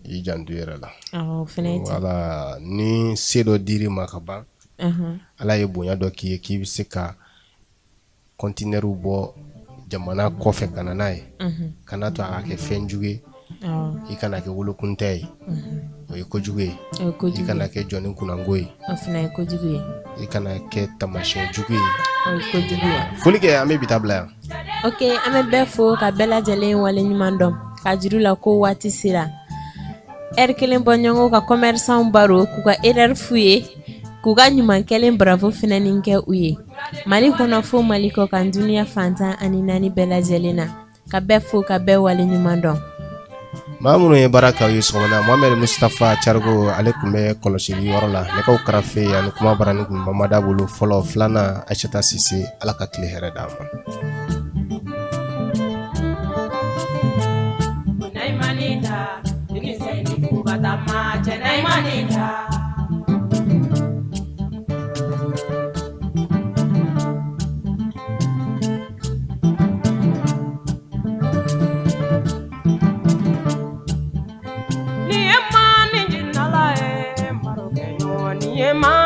i janto i yɛrɛ la awɔ fɛnɛ ye ten wala ni se dɔ dir'i ma ka ban ala ye bonya dɔ k'i ye k'i bɛ se ka conteneur bɔ jamana kɔfɛ ka na n'a ye kana to a ka kɛ fɛn jugu ye i kana kɛ wolokuntɛ ye o ye kojugu ye i kana kɛ jɔnni kunnango ye o fɛnɛ ye kojugu ye i kana kɛ tamasiyɛn jugu ye o ye kojugu ye foli kɛ an bɛ bi ta bila yan ok an bɛ bɛɛ fo ka bɛɛ lajɛlen wale ɲuman dɔn ka jiru la ko waati sera heure kelen bɔ ɲɔgɔn ka commerçant baro k'u ka erreur f'u ye k'u ka ɲuman kɛlen bravo fɛnɛ nin kɛ u ye mali kɔnɔ fo mali kɔ kan duniya fantan ani naani bɛɛ lajɛlen na ka bɛɛ fo ka bɛɛ wale ɲuman dɔn maa minnu ye baara kɛ u ye sɔgɔmada Mohamed Mustafa Carigo ale tun bɛ kɔlɔsili yɔrɔ la nɛgɛw karafe ani kuma barani kun Mamada bolo fɔlɔ filanan Aïssata Sise ala ka tile hɛrɛ d'a ma Ema